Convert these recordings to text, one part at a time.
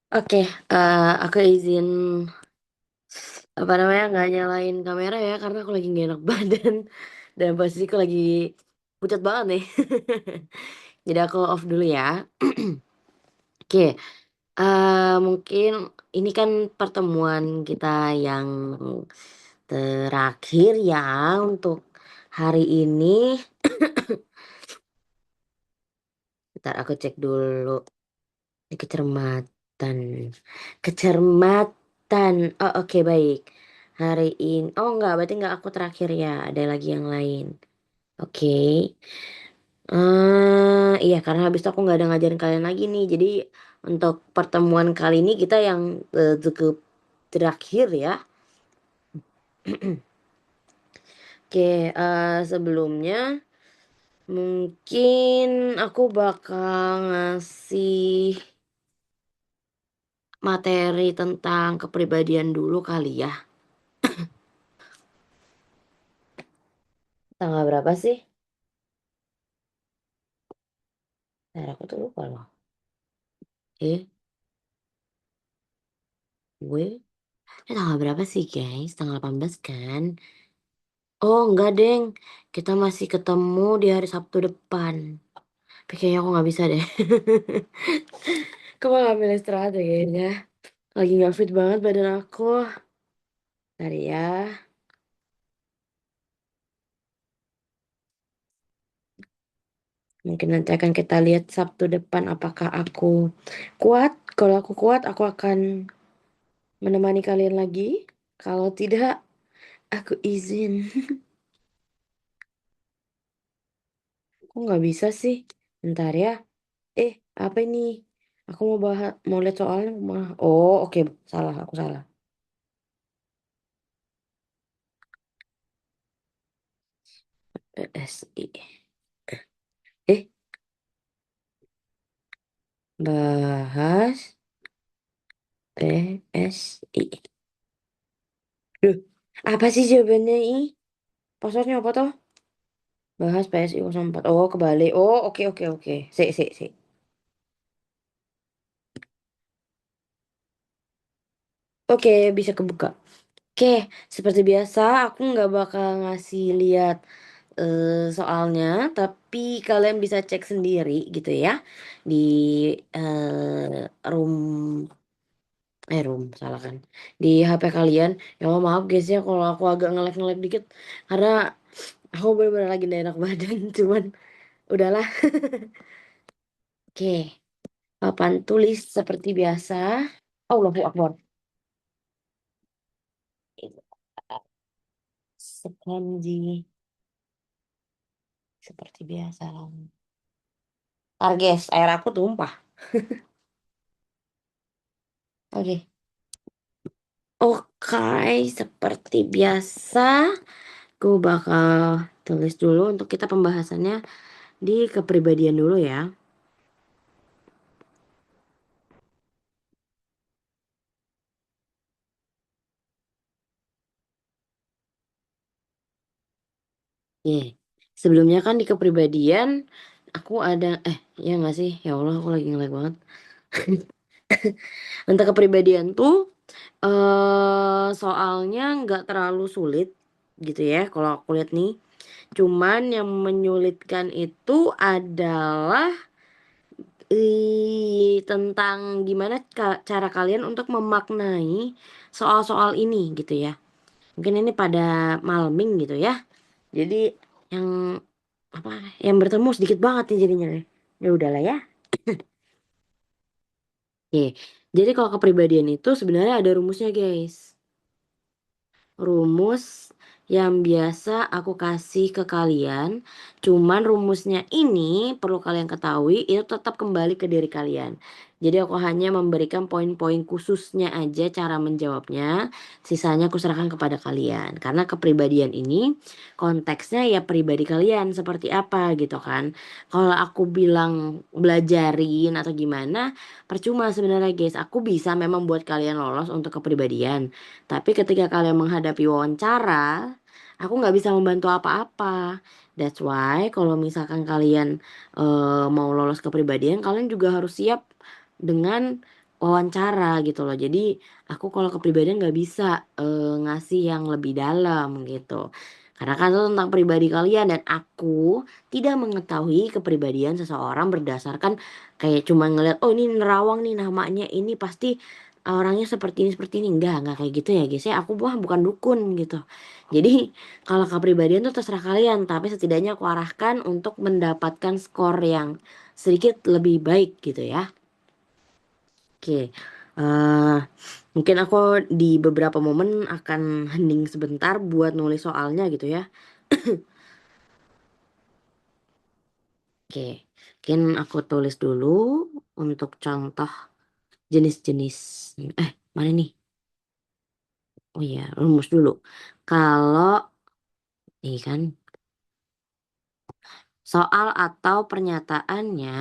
Oke, aku izin apa namanya nggak nyalain kamera ya karena aku lagi gak enak badan dan posisiku lagi pucat banget nih. Jadi aku off dulu ya. Oke, mungkin ini kan pertemuan kita yang terakhir ya untuk hari ini. Ntar aku cek dulu di kecermatan. Kecermatan. Oh, oke, baik. Hari ini. Oh, enggak, berarti enggak aku terakhir ya. Ada lagi yang lain. Oke. Iya, karena habis itu aku nggak ada ngajarin kalian lagi nih. Jadi untuk pertemuan kali ini kita yang cukup terakhir ya. Oke, sebelumnya mungkin aku bakal ngasih materi tentang kepribadian dulu kali ya. Tanggal berapa sih? Ntar aku tuh lupa loh. Eh, gue tanggal berapa sih guys? Tanggal 18 kan? Oh enggak deng. Kita masih ketemu di hari Sabtu depan. Tapi kayaknya aku nggak bisa deh. Kamu ngambil istirahat ya kayaknya. Lagi nggak fit banget badan aku. Tadi ya. Mungkin nanti akan kita lihat Sabtu depan apakah aku kuat. Kalau aku kuat, aku akan menemani kalian lagi. Kalau tidak, aku izin. Aku nggak bisa sih. Bentar ya. Eh, apa ini? Aku mau lihat soalnya. Oh, oke. Salah, aku salah. PSI. Eh, bahas PSI. Duh, apa sih jawabannya ini? Passwordnya apa toh? Bahas PSI 04. Oh, kebalik. Oh, oke, oke, oke. Sik, sik, sik. Oke, bisa kebuka. Oke, seperti biasa, aku nggak bakal ngasih lihat soalnya, tapi kalian bisa cek sendiri gitu ya di room, salah kan? Di HP kalian. Ya Allah, maaf guys ya kalau aku agak ngelek-ngelek dikit karena aku bener-bener lagi gak enak badan, cuman udahlah. Oke, papan tulis seperti biasa. Allahu Akbar. Sekanji seperti biasa. Targes, air aku tumpah. Oke. Oke, seperti biasa, aku bakal tulis dulu untuk kita pembahasannya di kepribadian dulu ya. Oke. Sebelumnya kan di kepribadian aku ada ya nggak sih? Ya Allah, aku lagi ngelag banget. Untuk kepribadian tuh soalnya nggak terlalu sulit gitu ya kalau aku lihat nih. Cuman yang menyulitkan itu adalah tentang gimana cara kalian untuk memaknai soal-soal ini gitu ya. Mungkin ini pada malming gitu ya. Jadi yang apa yang bertemu sedikit banget nih jadinya. Ya udahlah ya. Oke. Jadi kalau kepribadian itu sebenarnya ada rumusnya guys. Rumus yang biasa aku kasih ke kalian. Cuman rumusnya ini perlu kalian ketahui itu tetap kembali ke diri kalian. Jadi aku hanya memberikan poin-poin khususnya aja cara menjawabnya. Sisanya aku serahkan kepada kalian. Karena kepribadian ini konteksnya ya pribadi kalian seperti apa gitu kan. Kalau aku bilang belajarin atau gimana, percuma sebenarnya guys. Aku bisa memang buat kalian lolos untuk kepribadian. Tapi ketika kalian menghadapi wawancara, aku nggak bisa membantu apa-apa. That's why kalau misalkan kalian mau lolos kepribadian, kalian juga harus siap dengan wawancara gitu loh. Jadi aku kalau kepribadian nggak bisa ngasih yang lebih dalam gitu. Karena kan itu tentang pribadi kalian dan aku tidak mengetahui kepribadian seseorang berdasarkan kayak cuma ngeliat oh ini nerawang nih namanya ini pasti orangnya seperti ini enggak kayak gitu ya guys ya aku bukan dukun gitu. Jadi kalau kepribadian tuh terserah kalian tapi setidaknya aku arahkan untuk mendapatkan skor yang sedikit lebih baik gitu ya. Oke, eh mungkin aku di beberapa momen akan hening sebentar buat nulis soalnya gitu ya. Oke, mungkin aku tulis dulu untuk contoh jenis-jenis. Mana nih? Oh iya, rumus dulu. Kalau ini kan soal atau pernyataannya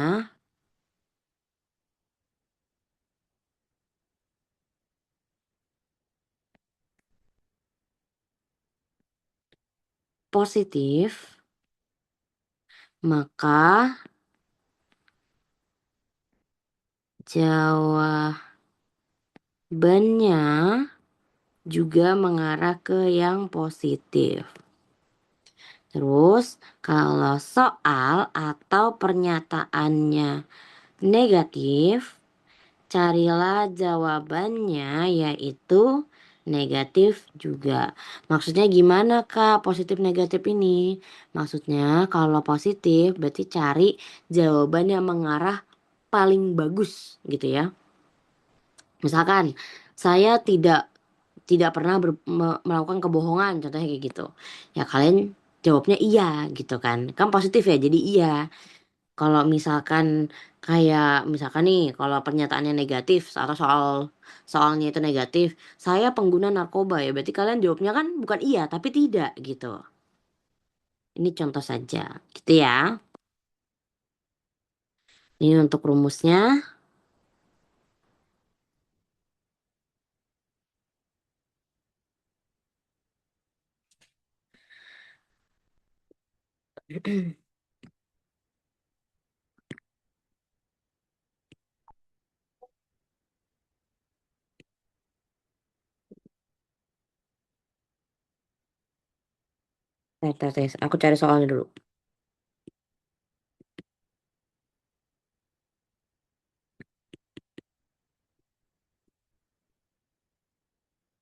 positif, maka jawabannya juga mengarah ke yang positif. Terus, kalau soal atau pernyataannya negatif, carilah jawabannya yaitu negatif juga. Maksudnya gimana Kak positif negatif ini? Maksudnya kalau positif berarti cari jawaban yang mengarah paling bagus gitu ya. Misalkan saya tidak pernah melakukan kebohongan contohnya kayak gitu. Ya kalian jawabnya iya gitu kan. Kan positif ya jadi iya. Kalau misalkan kayak misalkan nih kalau pernyataannya negatif atau soalnya itu negatif, saya pengguna narkoba ya berarti kalian jawabnya kan bukan iya tapi tidak gitu. Ini contoh saja gitu ya. Ini untuk rumusnya. Tes. Aku cari soalnya dulu.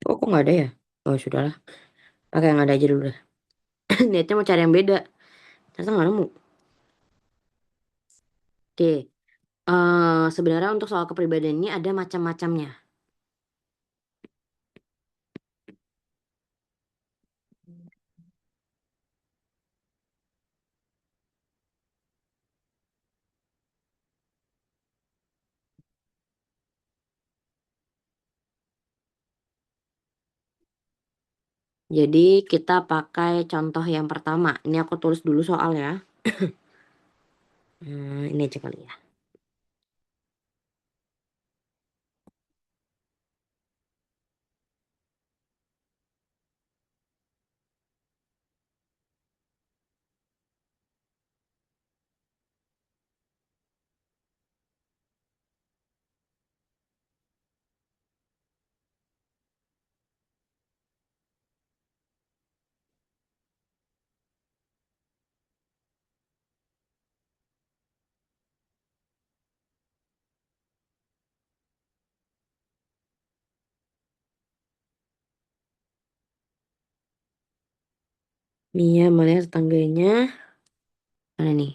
Oh kok nggak ada ya? Oh sudahlah. Pakai yang ada aja dulu deh. Niatnya mau cari yang beda. Ternyata nggak nemu. Oke. Sebenarnya untuk soal kepribadian ini ada macam-macamnya. Jadi kita pakai contoh yang pertama. Ini aku tulis dulu soal ya. Ini aja kali ya. Mia melihat tetangganya. Mana nih?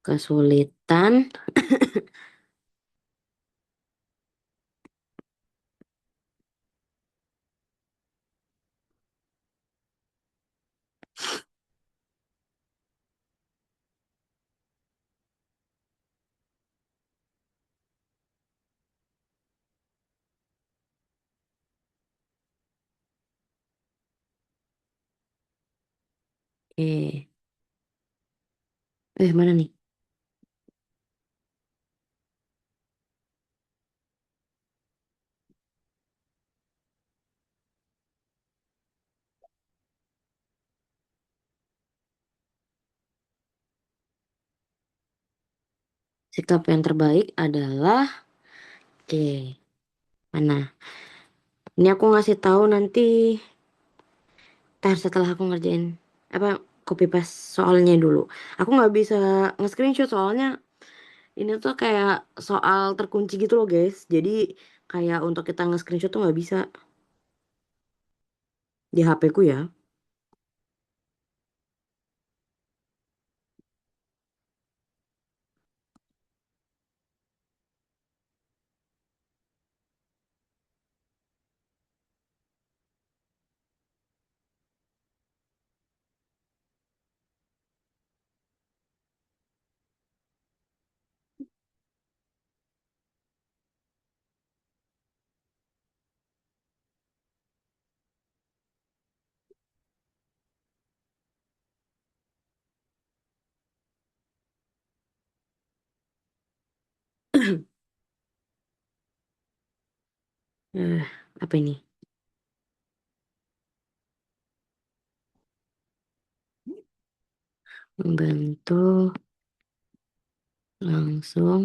Kesulitan. Eh, mana nih? Sikap yang terbaik adalah, oke, mana? Ini aku ngasih tahu nanti, tar setelah aku ngerjain apa copy paste soalnya dulu. Aku nggak bisa nge-screenshot soalnya ini tuh kayak soal terkunci gitu loh guys. Jadi kayak untuk kita nge-screenshot tuh nggak bisa di HP ku ya. Eh, apa ini? Membantu langsung.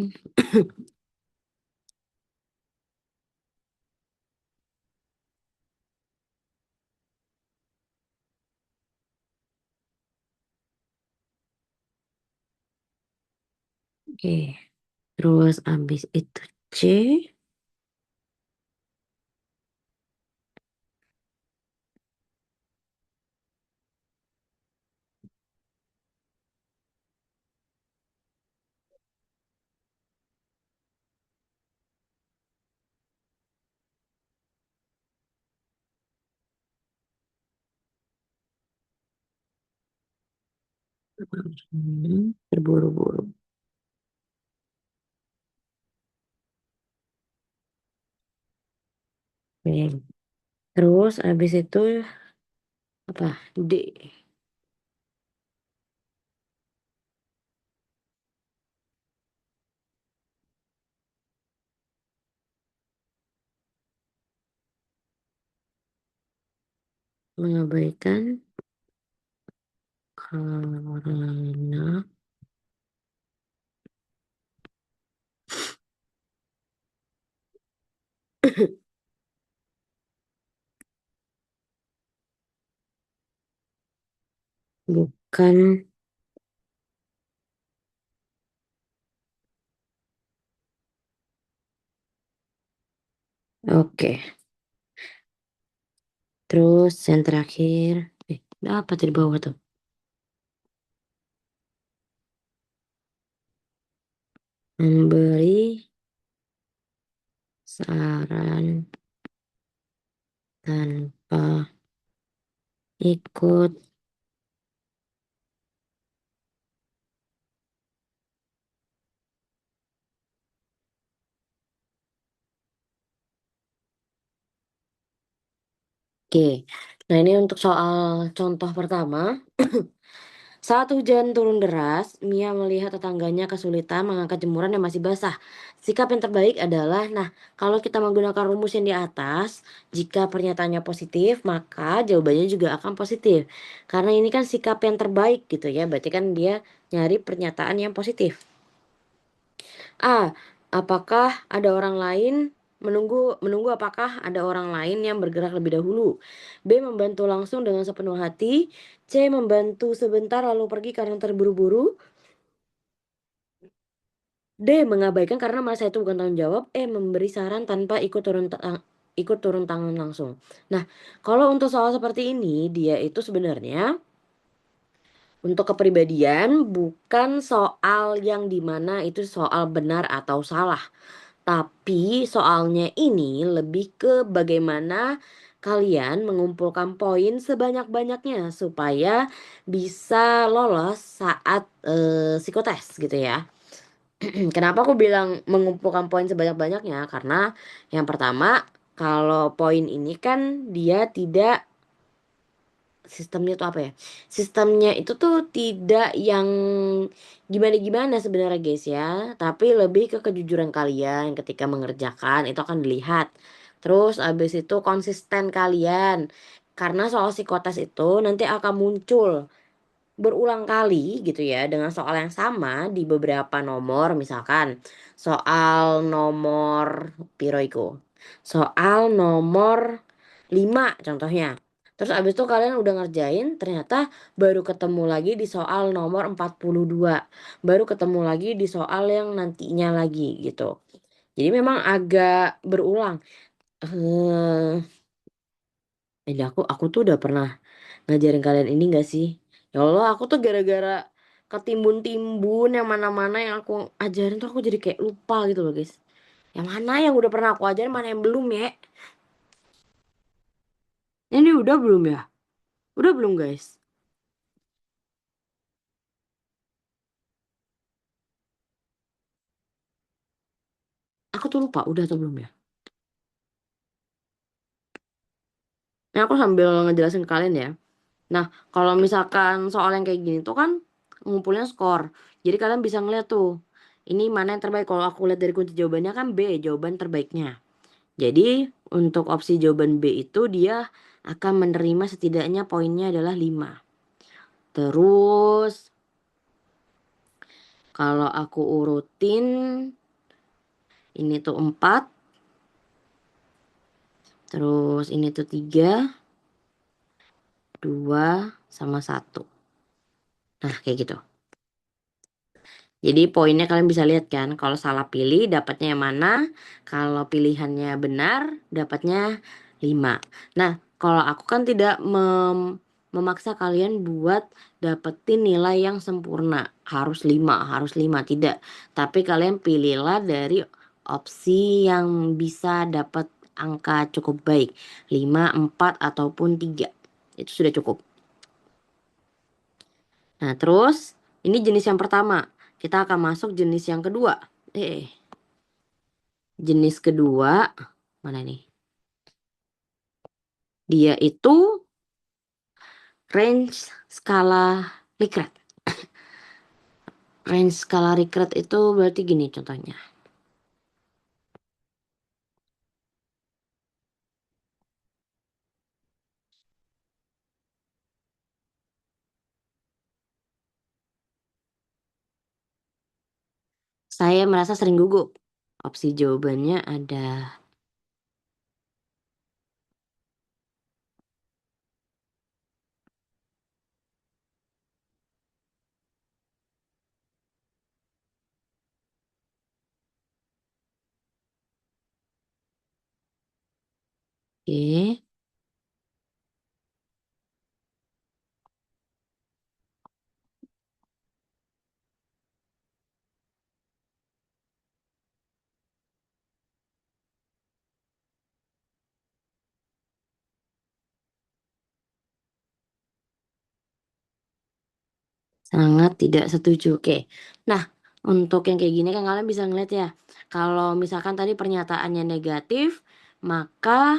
Oke, terus abis itu C terburu-buru. Oke. Terus abis itu apa? D. Mengabaikan karena bukan. Oke. Terus yang terakhir, apa tuh di bawah tuh? Memberi saran tanpa ikut. Oke. Nah, ini untuk soal contoh pertama. Saat hujan turun deras, Mia melihat tetangganya kesulitan mengangkat jemuran yang masih basah. Sikap yang terbaik adalah, nah, kalau kita menggunakan rumus yang di atas, jika pernyataannya positif, maka jawabannya juga akan positif. Karena ini kan sikap yang terbaik gitu ya, berarti kan dia nyari pernyataan yang positif. A. Apakah ada orang lain menunggu menunggu apakah ada orang lain yang bergerak lebih dahulu? B. Membantu langsung dengan sepenuh hati. C. Membantu sebentar lalu pergi karena terburu-buru. D. Mengabaikan karena merasa itu bukan tanggung jawab. E. Memberi saran tanpa ikut turun tangan langsung. Nah, kalau untuk soal seperti ini, dia itu sebenarnya untuk kepribadian bukan soal yang dimana itu soal benar atau salah. Tapi soalnya ini lebih ke bagaimana kalian mengumpulkan poin sebanyak-banyaknya supaya bisa lolos saat psikotes gitu ya. Kenapa aku bilang mengumpulkan poin sebanyak-banyaknya? Karena yang pertama, kalau poin ini kan dia tidak sistemnya tuh apa ya? Sistemnya itu tuh tidak yang gimana-gimana sebenarnya guys ya, tapi lebih ke kejujuran kalian ketika mengerjakan itu akan dilihat. Terus abis itu konsisten kalian. Karena soal psikotes itu nanti akan muncul berulang kali gitu ya dengan soal yang sama di beberapa nomor, misalkan soal nomor piro iku, soal nomor 5 contohnya. Terus abis itu kalian udah ngerjain, ternyata baru ketemu lagi di soal nomor 42, baru ketemu lagi di soal yang nantinya lagi gitu. Jadi memang agak berulang. Eee, ini aku tuh udah pernah ngajarin kalian ini nggak sih? Ya Allah, aku tuh gara-gara ketimbun-timbun yang mana-mana yang aku ajarin tuh aku jadi kayak lupa gitu loh, guys. Yang mana yang udah pernah aku ajarin, mana yang belum ya? Ini udah belum ya? Udah belum, guys? Aku tuh lupa udah atau belum ya? Ini aku sambil ngejelasin ke kalian ya. Nah, kalau misalkan soal yang kayak gini tuh kan ngumpulnya skor. Jadi kalian bisa ngeliat tuh, ini mana yang terbaik. Kalau aku lihat dari kunci jawabannya kan B, jawaban terbaiknya. Jadi untuk opsi jawaban B itu dia akan menerima setidaknya poinnya adalah 5. Terus kalau aku urutin ini tuh 4, terus ini tuh 3, 2, sama 1. Nah, kayak gitu. Jadi poinnya kalian bisa lihat kan, kalau salah pilih dapatnya yang mana, kalau pilihannya benar dapatnya 5. Nah, kalau aku kan tidak memaksa kalian buat dapetin nilai yang sempurna, harus 5, tidak. Tapi kalian pilihlah dari opsi yang bisa dapat angka cukup baik, 5, 4, ataupun 3. Itu sudah cukup. Nah, terus ini jenis yang pertama. Kita akan masuk jenis yang kedua. Jenis kedua, mana nih? Dia itu range skala Likert. Range skala Likert itu berarti gini contohnya. Saya merasa sering gugup. Opsi jawabannya ada. Oke. Sangat tidak setuju. Oke. Nah, untuk yang kayak gini kan kalian bisa ngeliat ya. Kalau misalkan tadi pernyataannya negatif, maka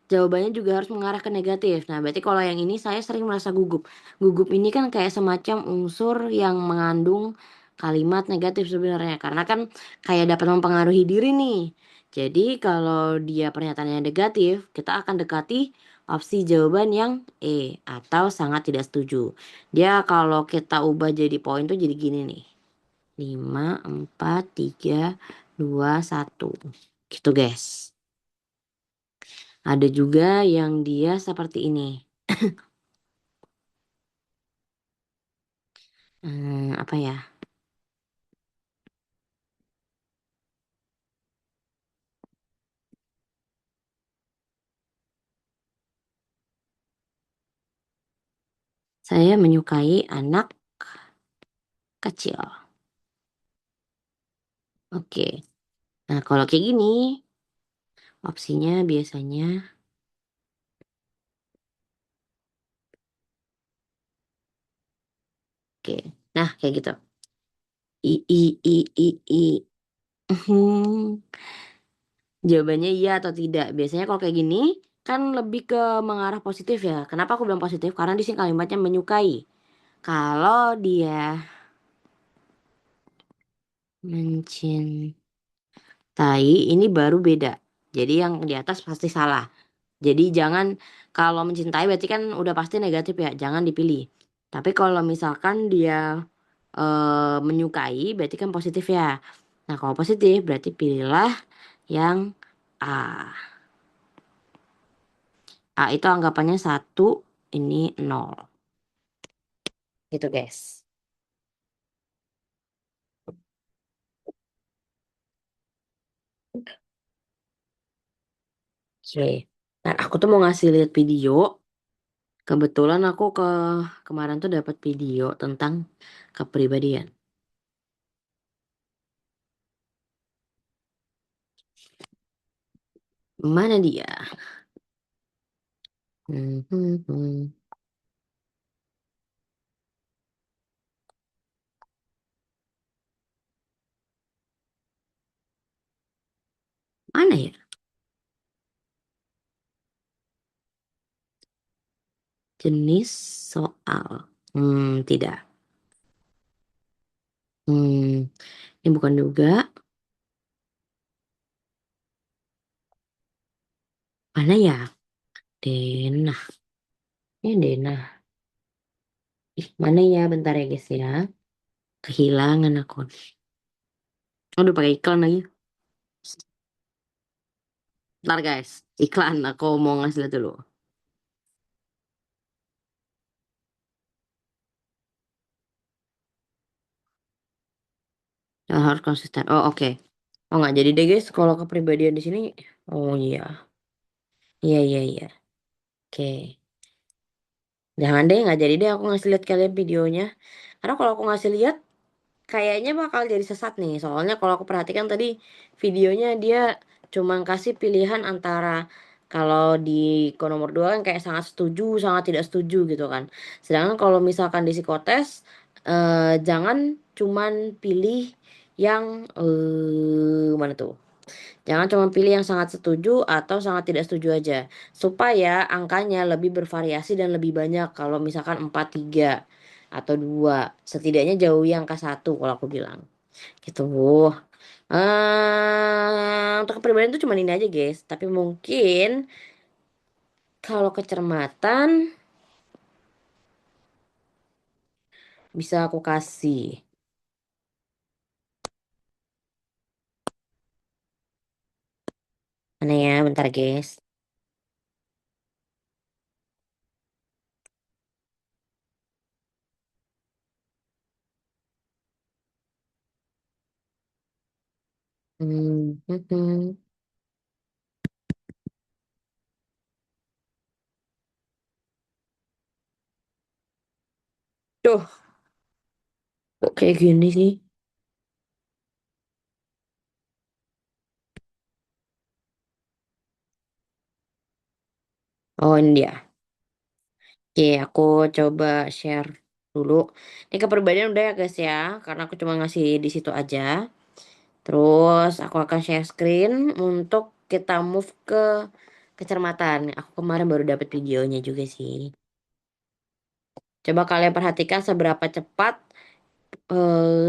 jawabannya juga harus mengarah ke negatif. Nah, berarti kalau yang ini saya sering merasa gugup. Gugup ini kan kayak semacam unsur yang mengandung kalimat negatif sebenarnya. Karena kan kayak dapat mempengaruhi diri nih. Jadi kalau dia pernyataannya negatif, kita akan dekati opsi jawaban yang E atau sangat tidak setuju. Dia kalau kita ubah jadi poin tuh jadi gini nih. 5, 4, 3, 2, 1. Gitu guys. Ada juga yang dia seperti ini. Apa ya? Saya menyukai anak kecil. Oke. Nah, kalau kayak gini, opsinya biasanya oke. Nah, kayak gitu. I. Jawabannya iya atau tidak. Biasanya kalau kayak gini kan lebih ke mengarah positif ya. Kenapa aku bilang positif? Karena di sini kalimatnya menyukai. Kalau dia mencintai ini baru beda. Jadi yang di atas pasti salah. Jadi jangan, kalau mencintai berarti kan udah pasti negatif ya. Jangan dipilih. Tapi kalau misalkan dia menyukai berarti kan positif ya. Nah, kalau positif berarti pilihlah yang A. A itu anggapannya satu, ini nol. Gitu guys. Oke. Nah, aku tuh mau ngasih lihat video. Kebetulan aku kemarin tuh dapat video tentang kepribadian. Mana dia? Hmm, hmm, hmm. Mana ya? Jenis soal. Tidak. Hmm, ini bukan juga. Mana ya? Denah. Ini Denah. Ih, mana ya? Bentar ya guys ya. Kehilangan aku. Aduh, pakai iklan lagi. Ntar guys, iklan. Aku mau ngasih lihat dulu. Ya, harus konsisten. Oh, oke. Oh, nggak jadi deh guys. Kalau kepribadian di sini. Oh iya. Iya, iya, iya. Oke. Jangan deh, nggak jadi deh aku ngasih lihat kalian videonya. Karena kalau aku ngasih lihat, kayaknya bakal jadi sesat nih. Soalnya kalau aku perhatikan tadi videonya dia cuma kasih pilihan antara kalau di nomor 2 kan kayak sangat setuju, sangat tidak setuju gitu kan. Sedangkan kalau misalkan di psikotes jangan cuman pilih yang mana tuh? Jangan cuma pilih yang sangat setuju atau sangat tidak setuju aja. Supaya angkanya lebih bervariasi dan lebih banyak kalau misalkan 4 3 atau 2. Setidaknya jauhi angka 1 kalau aku bilang. Gitu. Untuk kepribadian itu cuma ini aja guys. Tapi mungkin kalau kecermatan bisa aku kasih. Mana ya? Bentar guys. Hmm, hmm, hmm. Tuh, kok kayak gini sih? Oh, ini dia. Oke, aku coba share dulu. Ini kepribadian udah ya guys ya, karena aku cuma ngasih di situ aja. Terus aku akan share screen untuk kita move ke kecermatan. Aku kemarin baru dapat videonya juga sih. Coba kalian perhatikan seberapa cepat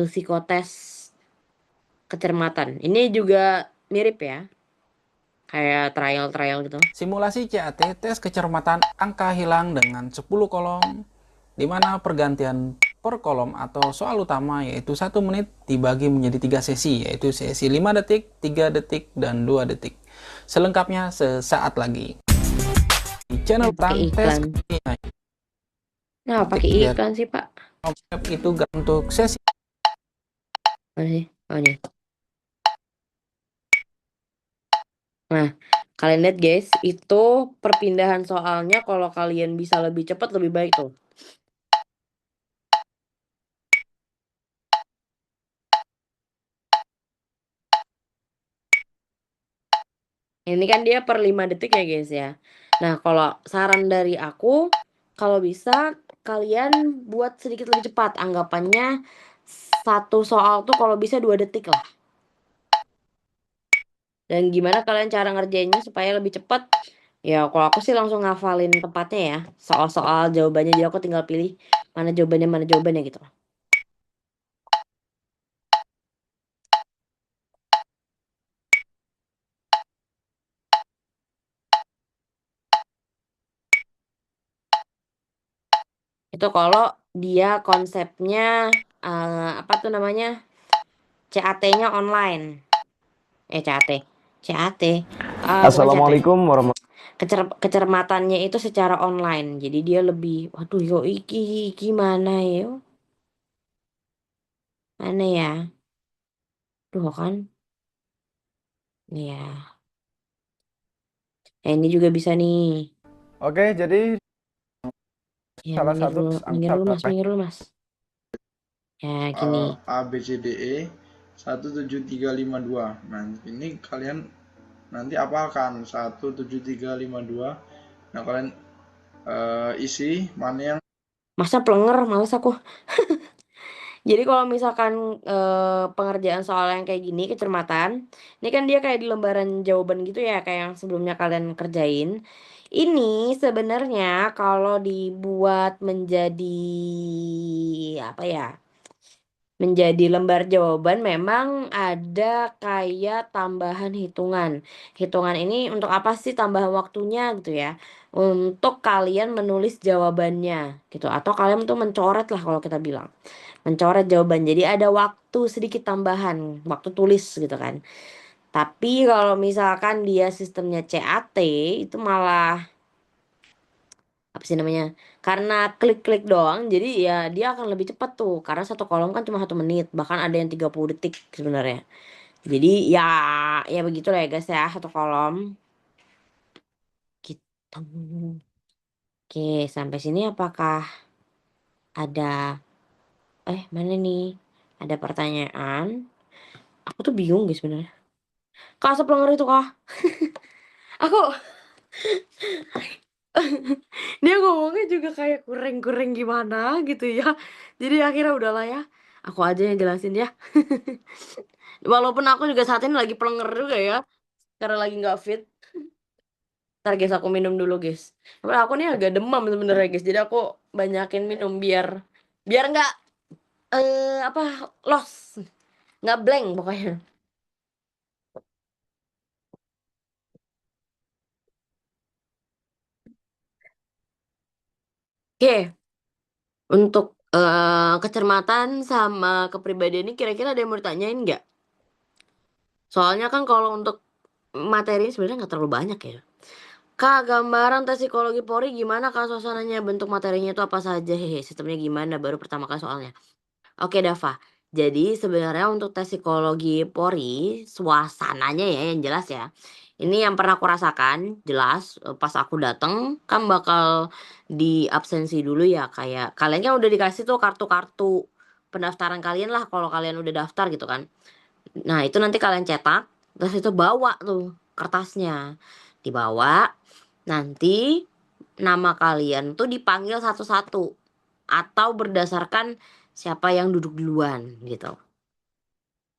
psikotes kecermatan. Ini juga mirip ya, kayak trial-trial gitu. Simulasi CAT tes kecermatan angka hilang dengan 10 kolom, di mana pergantian per kolom atau soal utama yaitu 1 menit dibagi menjadi 3 sesi, yaitu sesi 5 detik, 3 detik, dan 2 detik. Selengkapnya sesaat lagi. Di channel Pakai tentang tes iklan. kekinian. Nah, pakai Biar iklan sih Pak. konsep itu gak untuk sesi. Mana sih? Oh, ini. Nah, kalian lihat guys, itu perpindahan soalnya kalau kalian bisa lebih cepat lebih baik tuh. Ini kan dia per 5 detik ya guys ya. Nah, kalau saran dari aku, kalau bisa kalian buat sedikit lebih cepat. Anggapannya satu soal tuh kalau bisa 2 detik lah. Dan gimana kalian cara ngerjainnya supaya lebih cepat? Ya, kalau aku sih langsung ngafalin tempatnya ya. Soal-soal jawabannya, jadi aku tinggal pilih mana jawabannya gitu. Itu kalau dia konsepnya apa tuh namanya? CAT-nya online. CAT. CAT. Bukan CAT. Assalamualaikum warahmatullahi Kecermatannya itu secara online. Jadi dia lebih, waduh yo iki mana ya? Mana ya? Duh kan? Ya. Ini juga bisa nih. Oke, jadi Ya, salah satu tes minggir angka dulu Mas, berapa? minggir dulu Mas. Ya, gini. A B C D E 17352. Nah, ini kalian nanti apalkan 17352. Nah, kalian isi mana yang Masa plenger, males aku. Jadi kalau misalkan pengerjaan soal yang kayak gini, kecermatan, ini kan dia kayak di lembaran jawaban gitu ya, kayak yang sebelumnya kalian kerjain. Ini sebenarnya kalau dibuat menjadi apa ya? Menjadi lembar jawaban memang ada kayak tambahan hitungan. Hitungan ini untuk apa sih tambahan waktunya gitu ya? Untuk kalian menulis jawabannya gitu atau kalian tuh mencoret lah kalau kita bilang. Mencoret jawaban. Jadi ada waktu sedikit tambahan, waktu tulis gitu kan. Tapi kalau misalkan dia sistemnya CAT itu malah apa sih namanya? Karena klik-klik doang, jadi ya dia akan lebih cepat tuh. Karena satu kolom kan cuma 1 menit, bahkan ada yang 30 detik sebenarnya. Jadi ya ya begitulah ya guys ya, satu kolom gitu. Oke, sampai sini apakah ada mana nih? Ada pertanyaan? Aku tuh bingung guys sebenarnya. Kak Seplonger itu kah? Aku dia ngomongnya juga kayak kurang-kurang gimana gitu ya. Jadi akhirnya udahlah ya. Aku aja yang jelasin ya. Walaupun aku juga saat ini lagi pelenger juga ya. Karena lagi nggak fit. Ntar guys aku minum dulu guys. Tapi aku nih agak demam sebenarnya guys. Jadi aku banyakin minum biar biar nggak apa loss. Nggak blank pokoknya. Oke. Untuk kecermatan sama kepribadian ini kira-kira ada yang mau ditanyain nggak? Soalnya kan kalau untuk materi sebenarnya nggak terlalu banyak ya. Kak, gambaran tes psikologi Polri gimana Kak suasananya? Bentuk materinya itu apa saja? Hehe, sistemnya gimana? Baru pertama kali soalnya. Oke, Dava. Jadi sebenarnya untuk tes psikologi Polri, suasananya ya yang jelas ya. Ini yang pernah aku rasakan, jelas pas aku datang kan bakal di absensi dulu ya kayak kalian kan udah dikasih tuh kartu-kartu pendaftaran kalian lah kalau kalian udah daftar gitu kan. Nah, itu nanti kalian cetak, terus itu bawa tuh kertasnya. Dibawa, nanti nama kalian tuh dipanggil satu-satu atau berdasarkan siapa yang duduk duluan gitu.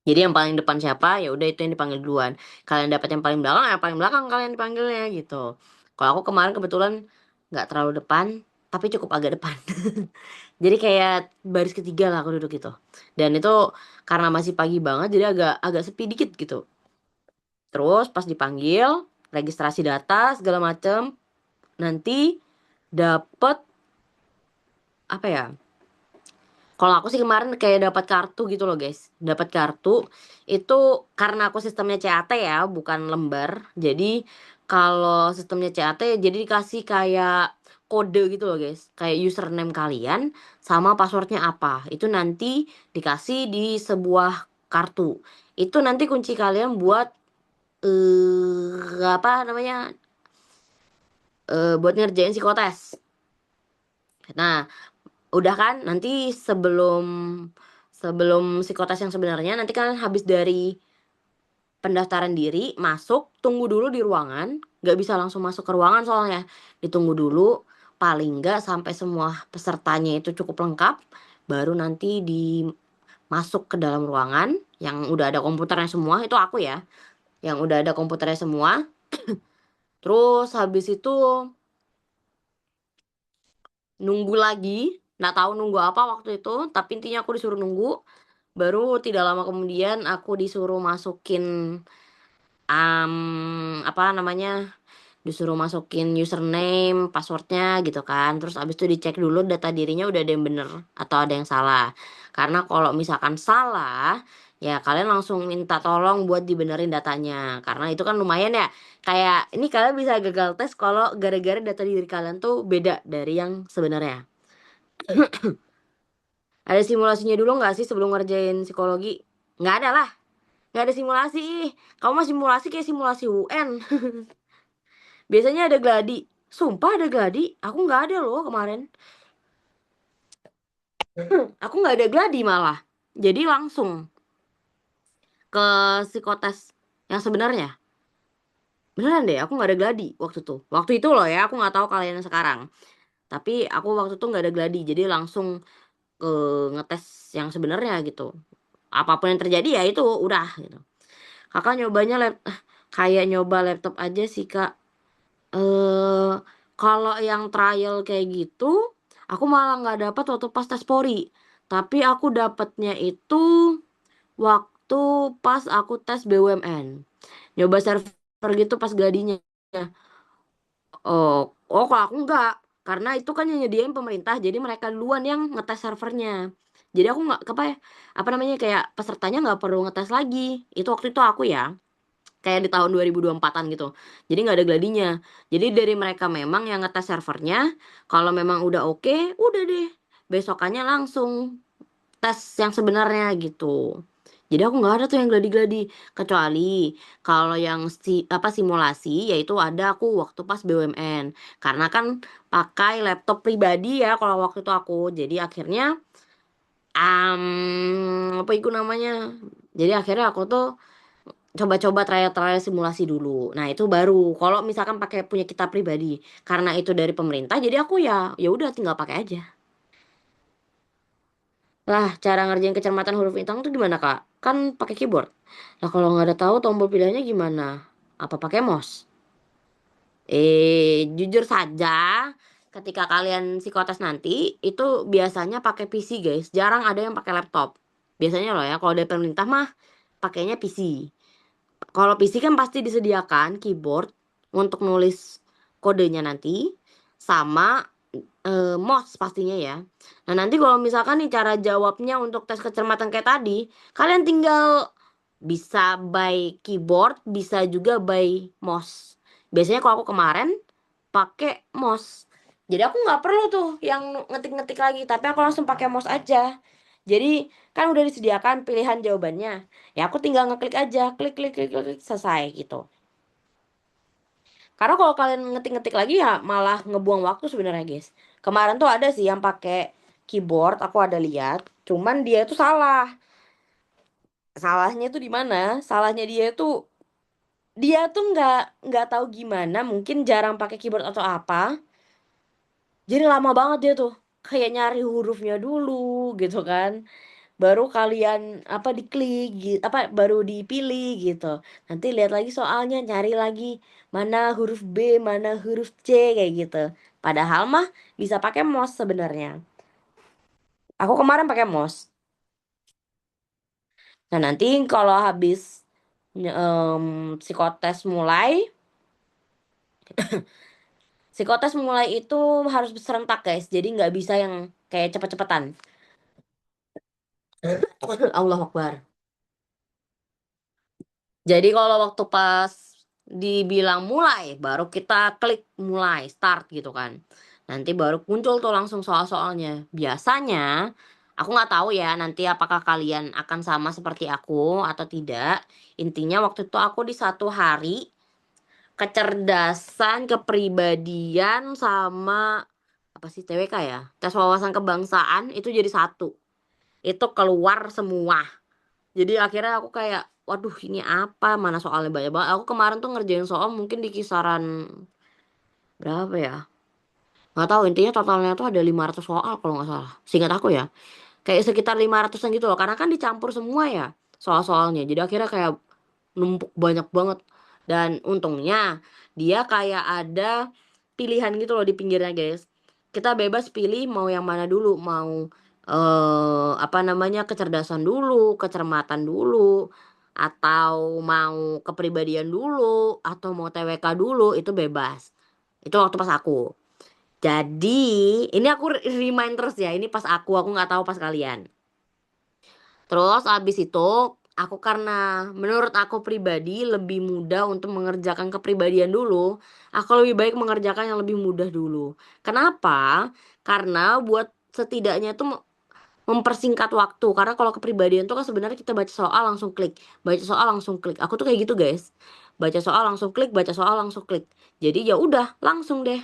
Jadi yang paling depan siapa, ya udah itu yang dipanggil duluan. Kalian dapat yang paling belakang, ya paling belakang kalian dipanggilnya gitu. Kalau aku kemarin kebetulan nggak terlalu depan, tapi cukup agak depan. Jadi kayak baris ketiga lah aku duduk gitu. Dan itu karena masih pagi banget, jadi agak agak sepi dikit gitu. Terus pas dipanggil, registrasi data segala macem, nanti dapet apa ya? Kalau aku sih kemarin kayak dapat kartu gitu loh guys. Dapat kartu itu karena aku sistemnya CAT ya, bukan lembar. Jadi kalau sistemnya CAT jadi dikasih kayak kode gitu loh guys. Kayak username kalian sama passwordnya apa. Itu nanti dikasih di sebuah kartu. Itu nanti kunci kalian buat apa namanya? Buat ngerjain psikotes. Nah, udah kan nanti sebelum sebelum psikotes yang sebenarnya nanti kan habis dari pendaftaran diri masuk tunggu dulu di ruangan, nggak bisa langsung masuk ke ruangan soalnya ditunggu dulu paling nggak sampai semua pesertanya itu cukup lengkap baru nanti dimasuk ke dalam ruangan yang udah ada komputernya semua itu aku ya yang udah ada komputernya semua terus habis itu nunggu lagi nggak tahu nunggu apa waktu itu tapi intinya aku disuruh nunggu. Baru tidak lama kemudian aku disuruh masukin apa namanya disuruh masukin username, passwordnya gitu kan. Terus abis itu dicek dulu data dirinya udah ada yang bener atau ada yang salah. Karena kalau misalkan salah, ya kalian langsung minta tolong buat dibenerin datanya. Karena itu kan lumayan ya. Kayak ini kalian bisa gagal tes kalau gara-gara data diri kalian tuh beda dari yang sebenarnya. Ada simulasinya dulu nggak sih sebelum ngerjain psikologi? Nggak ada lah. Nggak ada simulasi. Kamu mah simulasi kayak simulasi UN. Biasanya ada gladi. Sumpah ada gladi. Aku nggak ada loh kemarin. Aku nggak ada gladi malah. Jadi langsung ke psikotes yang sebenarnya. Beneran deh, aku nggak ada gladi waktu itu. Waktu itu loh ya, aku nggak tahu kalian sekarang. Tapi aku waktu itu nggak ada gladi, jadi langsung ke ngetes yang sebenarnya gitu. Apapun yang terjadi ya itu udah gitu. Kakak nyobanya kayak nyoba laptop aja sih kak. Eh kalau yang trial kayak gitu, aku malah nggak dapat waktu pas tes Polri. Tapi aku dapatnya itu waktu pas aku tes BUMN. Nyoba server gitu pas gladinya. Oh, oh kalau aku enggak. Karena itu kan yang nyediain pemerintah, jadi mereka duluan yang ngetes servernya. Jadi aku nggak apa ya, apa namanya kayak pesertanya nggak perlu ngetes lagi. Itu waktu itu aku ya, kayak di tahun 2024-an gitu. Jadi nggak ada gladinya. Jadi dari mereka memang yang ngetes servernya, kalau memang udah oke, udah deh. Besokannya langsung tes yang sebenarnya gitu. Jadi aku nggak ada tuh yang gladi-gladi, kecuali kalau yang apa simulasi yaitu ada aku waktu pas BUMN. Karena kan pakai laptop pribadi ya kalau waktu itu aku. Jadi akhirnya apa itu namanya? Jadi akhirnya aku tuh coba-coba trial-trial simulasi dulu. Nah, itu baru kalau misalkan pakai punya kita pribadi. Karena itu dari pemerintah, jadi aku ya udah tinggal pakai aja. Lah, cara ngerjain kecermatan huruf intang tuh gimana, Kak? Kan pakai keyboard. Lah, kalau nggak ada tahu tombol pilihannya gimana? Apa pakai mouse? Jujur saja, ketika kalian psikotes nanti, itu biasanya pakai PC, guys. Jarang ada yang pakai laptop. Biasanya loh ya, kalau dari pemerintah mah pakainya PC. Kalau PC kan pasti disediakan keyboard untuk nulis kodenya nanti, sama mouse pastinya ya. Nah, nanti kalau misalkan nih cara jawabnya untuk tes kecermatan kayak tadi, kalian tinggal bisa by keyboard, bisa juga by mouse. Biasanya kalau aku kemarin pakai mouse. Jadi aku nggak perlu tuh yang ngetik-ngetik lagi, tapi aku langsung pakai mouse aja. Jadi kan udah disediakan pilihan jawabannya. Ya aku tinggal ngeklik aja, klik klik klik klik, klik, selesai gitu. Karena kalau kalian ngetik-ngetik lagi ya malah ngebuang waktu sebenarnya, guys. Kemarin tuh ada sih yang pakai keyboard, aku ada lihat. Cuman dia itu salah. Salahnya tuh di mana? Salahnya dia tuh nggak tahu gimana, mungkin jarang pakai keyboard atau apa. Jadi lama banget dia tuh. Kayak nyari hurufnya dulu gitu kan. Baru kalian apa diklik gitu, apa baru dipilih gitu. Nanti lihat lagi soalnya, nyari lagi mana huruf B, mana huruf C kayak gitu. Padahal mah bisa pakai mouse sebenarnya. Aku kemarin pakai mouse. Nah, nanti kalau habis psikotes mulai, psikotes mulai itu harus serentak, guys. Jadi nggak bisa yang kayak cepet-cepetan. Allah Akbar. Jadi kalau waktu pas dibilang mulai, baru kita klik mulai, start gitu kan. Nanti baru muncul tuh langsung soal-soalnya. Biasanya, aku nggak tahu ya nanti apakah kalian akan sama seperti aku atau tidak. Intinya waktu itu aku di satu hari, kecerdasan, kepribadian, sama apa sih TWK ya? Tes wawasan kebangsaan itu jadi satu. Itu keluar semua. Jadi akhirnya aku kayak, waduh ini apa? Mana soalnya banyak banget. Aku kemarin tuh ngerjain soal mungkin di kisaran berapa ya? Nggak tahu, intinya totalnya tuh ada 500 soal kalau nggak salah. Seingat aku ya. Kayak sekitar 500-an gitu loh. Karena kan dicampur semua ya soal-soalnya. Jadi akhirnya kayak numpuk banyak banget. Dan untungnya dia kayak ada pilihan gitu loh di pinggirnya, guys. Kita bebas pilih mau yang mana dulu. Mau apa namanya kecerdasan dulu, kecermatan dulu, atau mau kepribadian dulu atau mau TWK dulu itu bebas. Itu waktu pas aku. Jadi ini aku remind terus ya, ini pas aku nggak tahu pas kalian. Terus abis itu aku karena menurut aku pribadi lebih mudah untuk mengerjakan kepribadian dulu. Aku lebih baik mengerjakan yang lebih mudah dulu. Kenapa? Karena buat setidaknya itu mempersingkat waktu. Karena kalau kepribadian tuh kan sebenarnya kita baca soal langsung klik, baca soal langsung klik. Aku tuh kayak gitu guys. Baca soal langsung klik, baca soal langsung klik. Jadi ya udah langsung deh.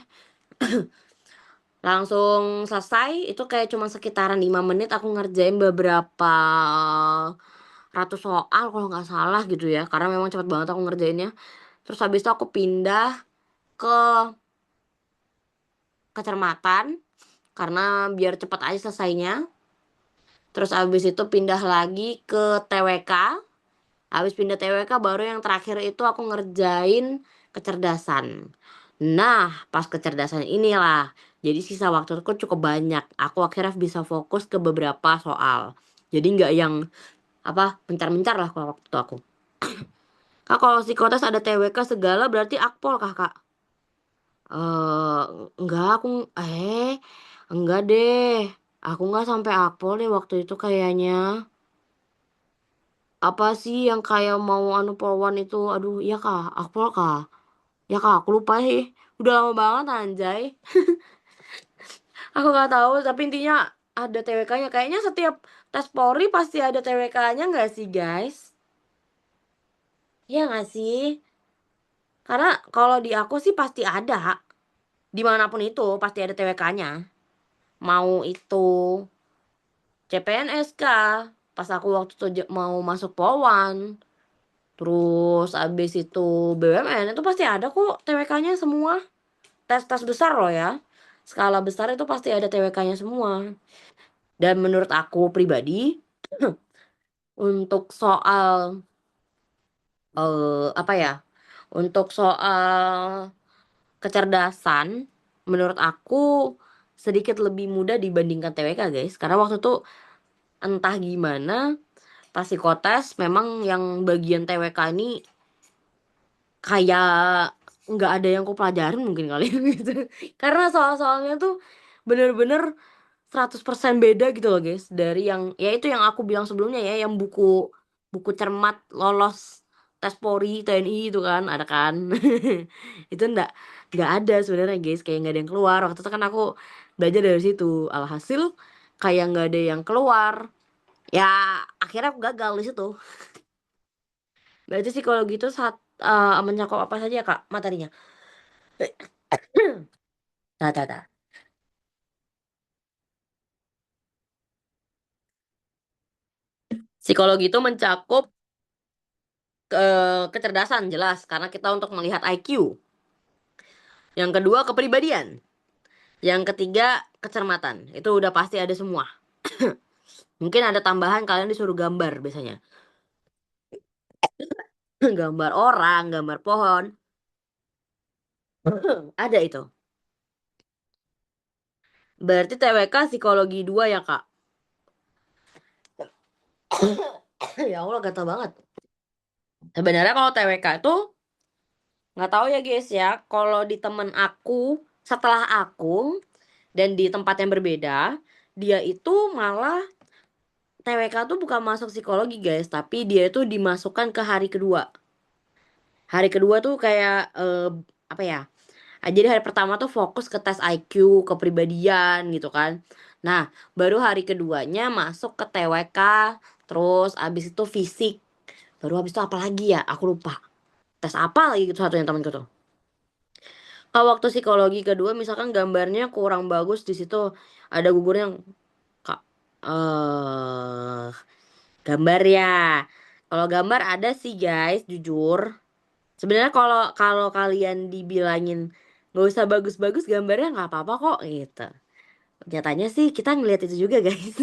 Langsung selesai, itu kayak cuma sekitaran 5 menit aku ngerjain beberapa ratus soal kalau nggak salah gitu ya. Karena memang cepet banget aku ngerjainnya. Terus habis itu aku pindah ke kecermatan karena biar cepet aja selesainya. Terus habis itu pindah lagi ke TWK. Habis pindah TWK baru yang terakhir itu aku ngerjain kecerdasan. Nah, pas kecerdasan inilah, jadi sisa waktuku cukup banyak. Aku akhirnya bisa fokus ke beberapa soal. Jadi nggak yang apa mencar-mencar lah kalau waktu itu aku. Kak, kalau psikotes ada TWK segala berarti akpol kah, Kak? Eh, enggak aku enggak deh. Aku nggak sampai akpol deh waktu itu kayaknya. Apa sih yang kayak mau anu polwan itu? Aduh, iya Kak, akpol Kak. Ya Kak, aku lupa sih. Udah lama banget anjay. Aku nggak tahu, tapi intinya ada TWK-nya. Kayaknya setiap tes Polri pasti ada TWK-nya nggak sih, guys? Iya nggak sih? Karena kalau di aku sih pasti ada. Dimanapun itu pasti ada TWK-nya. Mau itu CPNS kah? Pas aku waktu itu mau masuk Polwan. Terus abis itu BUMN itu pasti ada kok TWK-nya semua. Tes-tes besar loh ya. Skala besar itu pasti ada TWK-nya semua. Dan menurut aku pribadi, untuk soal apa ya? Untuk soal kecerdasan, menurut aku sedikit lebih mudah dibandingkan TWK, guys. Karena waktu itu entah gimana pas psikotes memang yang bagian TWK ini kayak nggak ada yang aku pelajarin mungkin kali gitu. Karena soal-soalnya tuh bener-bener 100% beda gitu loh guys dari yang ya itu yang aku bilang sebelumnya ya yang buku buku cermat lolos tes Polri TNI itu kan ada kan. Itu nggak ada sebenarnya guys, kayak nggak ada yang keluar waktu itu kan aku belajar dari situ, alhasil kayak nggak ada yang keluar ya, akhirnya aku gagal di situ. Berarti sih kalau gitu saat mencakup apa saja kak materinya. Dah, dah, dah. Psikologi itu mencakup kecerdasan jelas karena kita untuk melihat IQ. Yang kedua kepribadian. Yang ketiga kecermatan. Itu udah pasti ada semua. Mungkin ada tambahan kalian disuruh gambar biasanya. Gambar orang, gambar pohon. Ada itu. Berarti TWK psikologi 2 ya, Kak? Ya Allah, gatal banget. Sebenarnya kalau TWK itu nggak tahu ya guys ya. Kalau di temen aku, setelah aku dan di tempat yang berbeda, dia itu malah TWK tuh bukan masuk psikologi guys, tapi dia itu dimasukkan ke hari kedua. Hari kedua tuh kayak apa ya? Jadi hari pertama tuh fokus ke tes IQ, kepribadian gitu kan. Nah, baru hari keduanya masuk ke TWK, terus abis itu fisik. Baru habis itu apa lagi ya? Aku lupa. Tes apa lagi gitu satunya temanku tuh. Kalau waktu psikologi kedua misalkan gambarnya kurang bagus di situ ada gugur yang Kak gambar ya. Kalau gambar ada sih guys, jujur. Sebenarnya kalau kalau kalian dibilangin nggak usah bagus-bagus gambarnya nggak apa-apa kok gitu. Nyatanya sih kita ngeliat itu juga guys.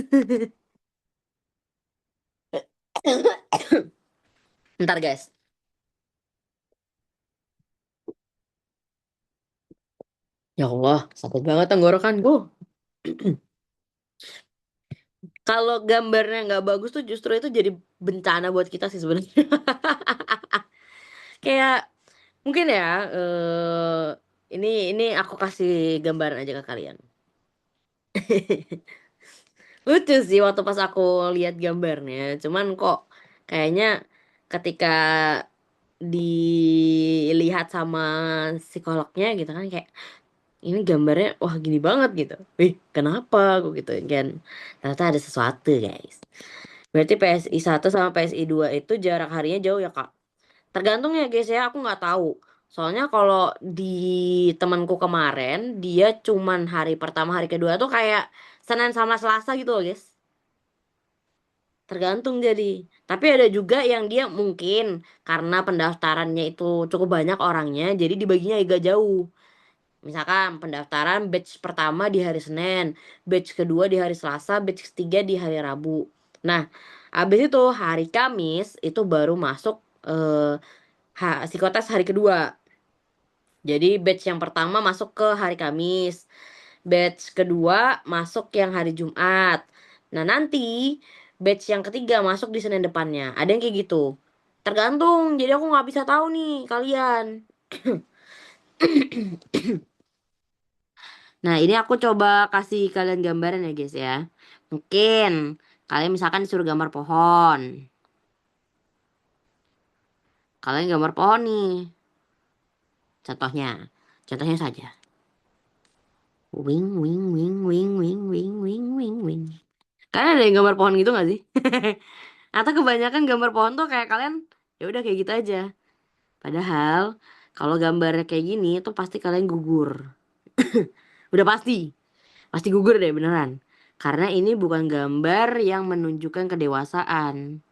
Ntar guys. Ya Allah, sakit banget tenggorokanku. Kalau gambarnya nggak bagus tuh justru itu jadi bencana buat kita sih sebenarnya. Kayak mungkin ya, ini aku kasih gambaran aja ke kalian. Lucu sih waktu pas aku lihat gambarnya, cuman kok kayaknya ketika dilihat sama psikolognya gitu kan, kayak ini gambarnya wah gini banget gitu. Kenapa aku gitu kan. Ternyata ada sesuatu, guys. Berarti PSI 1 sama PSI 2 itu jarak harinya jauh ya, Kak? Tergantung ya, guys ya, aku nggak tahu. Soalnya kalau di temanku kemarin, dia cuman hari pertama, hari kedua tuh kayak Senin sama Selasa gitu loh, guys. Tergantung jadi. Tapi ada juga yang dia mungkin karena pendaftarannya itu cukup banyak orangnya, jadi dibaginya agak jauh. Misalkan pendaftaran batch pertama di hari Senin, batch kedua di hari Selasa, batch ketiga di hari Rabu. Nah, habis itu hari Kamis itu baru masuk psikotes hari kedua. Jadi batch yang pertama masuk ke hari Kamis, batch kedua masuk yang hari Jumat. Nah, nanti batch yang ketiga masuk di Senin depannya. Ada yang kayak gitu. Tergantung. Jadi aku nggak bisa tahu nih kalian. Nah, ini aku coba kasih kalian gambaran ya, guys ya. Mungkin kalian misalkan disuruh gambar pohon. Kalian gambar pohon nih. Contohnya. Contohnya saja. Wing, wing, wing, wing, wing, wing, wing, wing, wing. Kalian ada yang gambar pohon gitu gak sih? Atau kebanyakan gambar pohon tuh kayak kalian ya udah kayak gitu aja. Padahal kalau gambarnya kayak gini tuh pasti kalian gugur. Udah pasti. Pasti gugur deh beneran. Karena ini bukan gambar yang menunjukkan kedewasaan.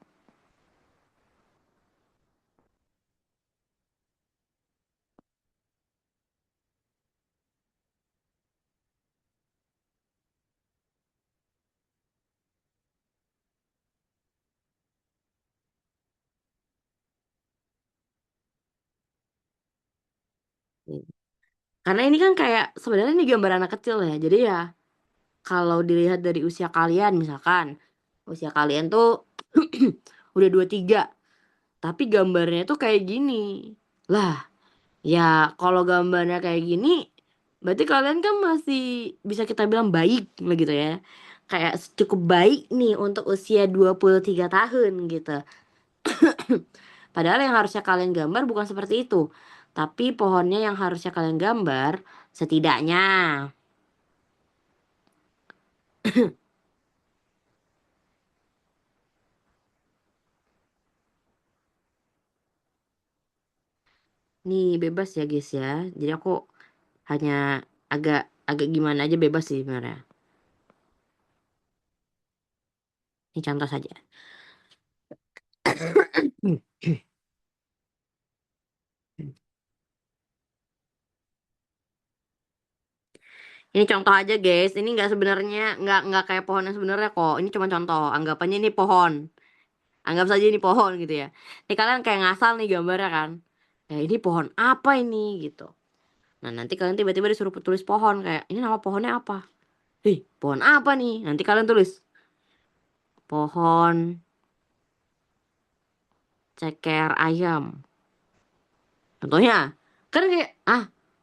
Karena ini kan kayak sebenarnya ini gambar anak kecil ya. Jadi ya kalau dilihat dari usia kalian misalkan. Usia kalian tuh udah 23. Tapi gambarnya tuh kayak gini. Lah, ya kalau gambarnya kayak gini, berarti kalian kan masih bisa kita bilang baik lah gitu ya. Kayak cukup baik nih untuk usia 23 tahun gitu. Padahal yang harusnya kalian gambar bukan seperti itu. Tapi pohonnya yang harusnya kalian gambar setidaknya. Nih bebas ya guys ya. Jadi aku hanya agak agak gimana aja bebas sih sebenarnya. Ini contoh saja. Ini contoh aja guys. Ini nggak sebenarnya nggak kayak pohon yang sebenarnya kok. Ini cuma contoh. Anggapannya ini pohon. Anggap saja ini pohon gitu ya. Ini kalian kayak ngasal nih gambarnya kan. Ini pohon apa ini gitu. Nah nanti kalian tiba-tiba disuruh tulis pohon kayak ini nama pohonnya apa? Pohon apa nih? Nanti kalian tulis pohon ceker ayam. Contohnya kan kayak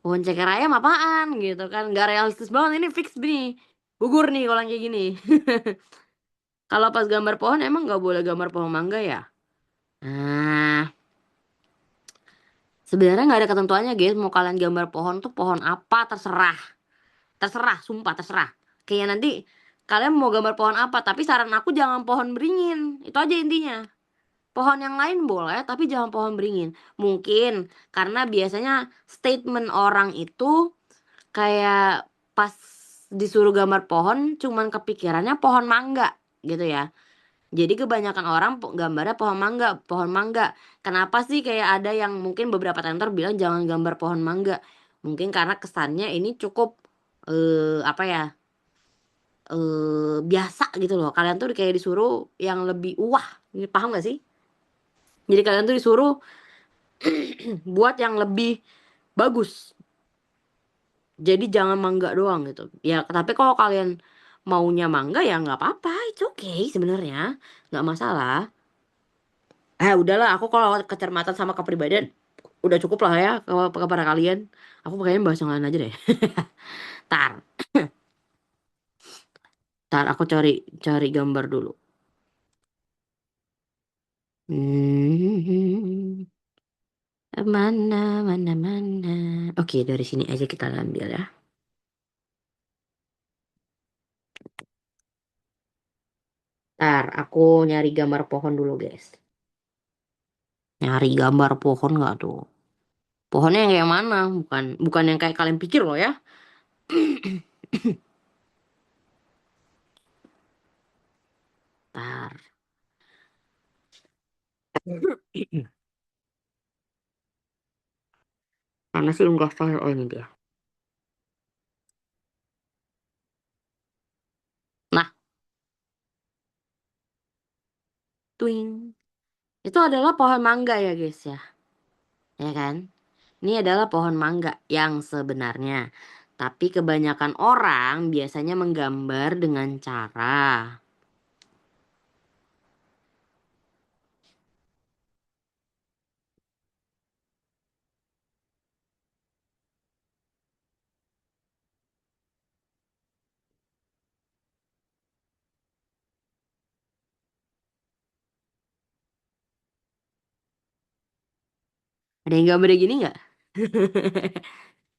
pohon ceker ayam apaan gitu kan? Nggak realistis banget ini fix nih. Gugur nih kalau yang kayak gini. Kalau pas gambar pohon emang nggak boleh gambar pohon mangga ya? Nah, sebenarnya nggak ada ketentuannya guys. Mau kalian gambar pohon tuh pohon apa terserah. Terserah, sumpah terserah. Kayak nanti kalian mau gambar pohon apa, tapi saran aku jangan pohon beringin. Itu aja intinya. Pohon yang lain boleh, tapi jangan pohon beringin. Mungkin karena biasanya statement orang itu kayak pas disuruh gambar pohon, cuman kepikirannya pohon mangga gitu ya. Jadi kebanyakan orang gambarnya pohon mangga, pohon mangga. Kenapa sih kayak ada yang mungkin beberapa tentor bilang jangan gambar pohon mangga? Mungkin karena kesannya ini cukup apa ya? Biasa gitu loh. Kalian tuh kayak disuruh yang lebih wah, ini paham gak sih? Jadi kalian tuh disuruh buat yang lebih bagus. Jadi jangan mangga doang gitu. Ya, tapi kalau kalian maunya mangga ya nggak apa-apa, it's okay sebenarnya, nggak masalah. Udahlah, aku kalau kecermatan sama kepribadian udah cukup lah ya kepada kalian. Aku kayaknya bahas yang lain aja deh. Tar, tar aku cari cari gambar dulu. Hmm, mana, mana, mana. Oke, dari sini aja kita ambil ya. Tar, aku nyari gambar pohon dulu, guys. Nyari gambar pohon nggak tuh? Pohonnya yang kayak mana? Bukan bukan yang kayak kalian pikir loh ya. Tar. Mana sih unggah file? Oh ini dia. Nah, twing. Itu adalah pohon mangga ya guys ya. Ya kan? Ini adalah pohon mangga yang sebenarnya. Tapi kebanyakan orang biasanya menggambar dengan cara. Ada yang gambarnya gini nggak?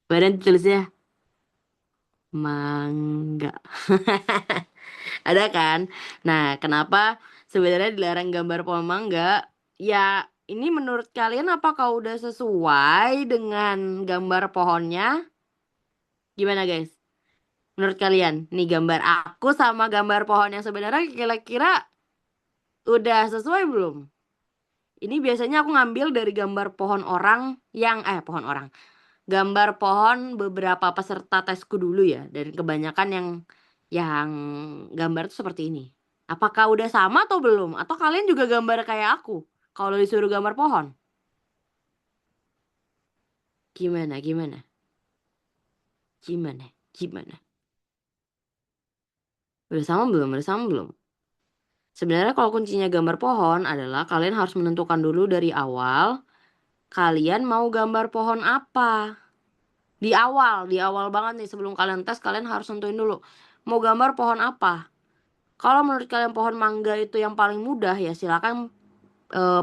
Badan tulisnya mangga. Ada kan? Nah, kenapa sebenarnya dilarang gambar pohon mangga? Ya, ini menurut kalian apakah udah sesuai dengan gambar pohonnya? Gimana guys? Menurut kalian, nih gambar aku sama gambar pohon yang sebenarnya kira-kira udah sesuai belum? Ini biasanya aku ngambil dari gambar pohon orang yang pohon orang. Gambar pohon beberapa peserta tesku dulu ya, dan kebanyakan yang gambar tuh seperti ini. Apakah udah sama atau belum? Atau kalian juga gambar kayak aku? Kalau disuruh gambar pohon, gimana, gimana, gimana, gimana? Udah sama belum? Udah sama belum? Sebenarnya kalau kuncinya gambar pohon adalah kalian harus menentukan dulu dari awal kalian mau gambar pohon apa. Di awal banget nih sebelum kalian tes kalian harus nentuin dulu mau gambar pohon apa. Kalau menurut kalian pohon mangga itu yang paling mudah ya silakan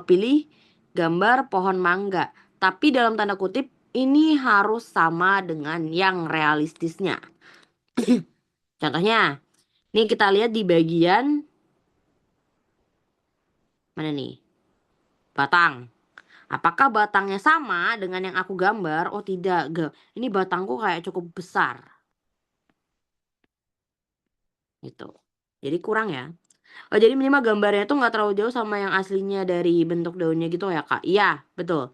pilih gambar pohon mangga. Tapi dalam tanda kutip ini harus sama dengan yang realistisnya. Contohnya, nih kita lihat di bagian mana nih? Batang. Apakah batangnya sama dengan yang aku gambar? Oh tidak, ini batangku kayak cukup besar. Gitu. Jadi kurang ya. Oh jadi minimal gambarnya tuh nggak terlalu jauh sama yang aslinya dari bentuk daunnya gitu ya kak? Iya betul.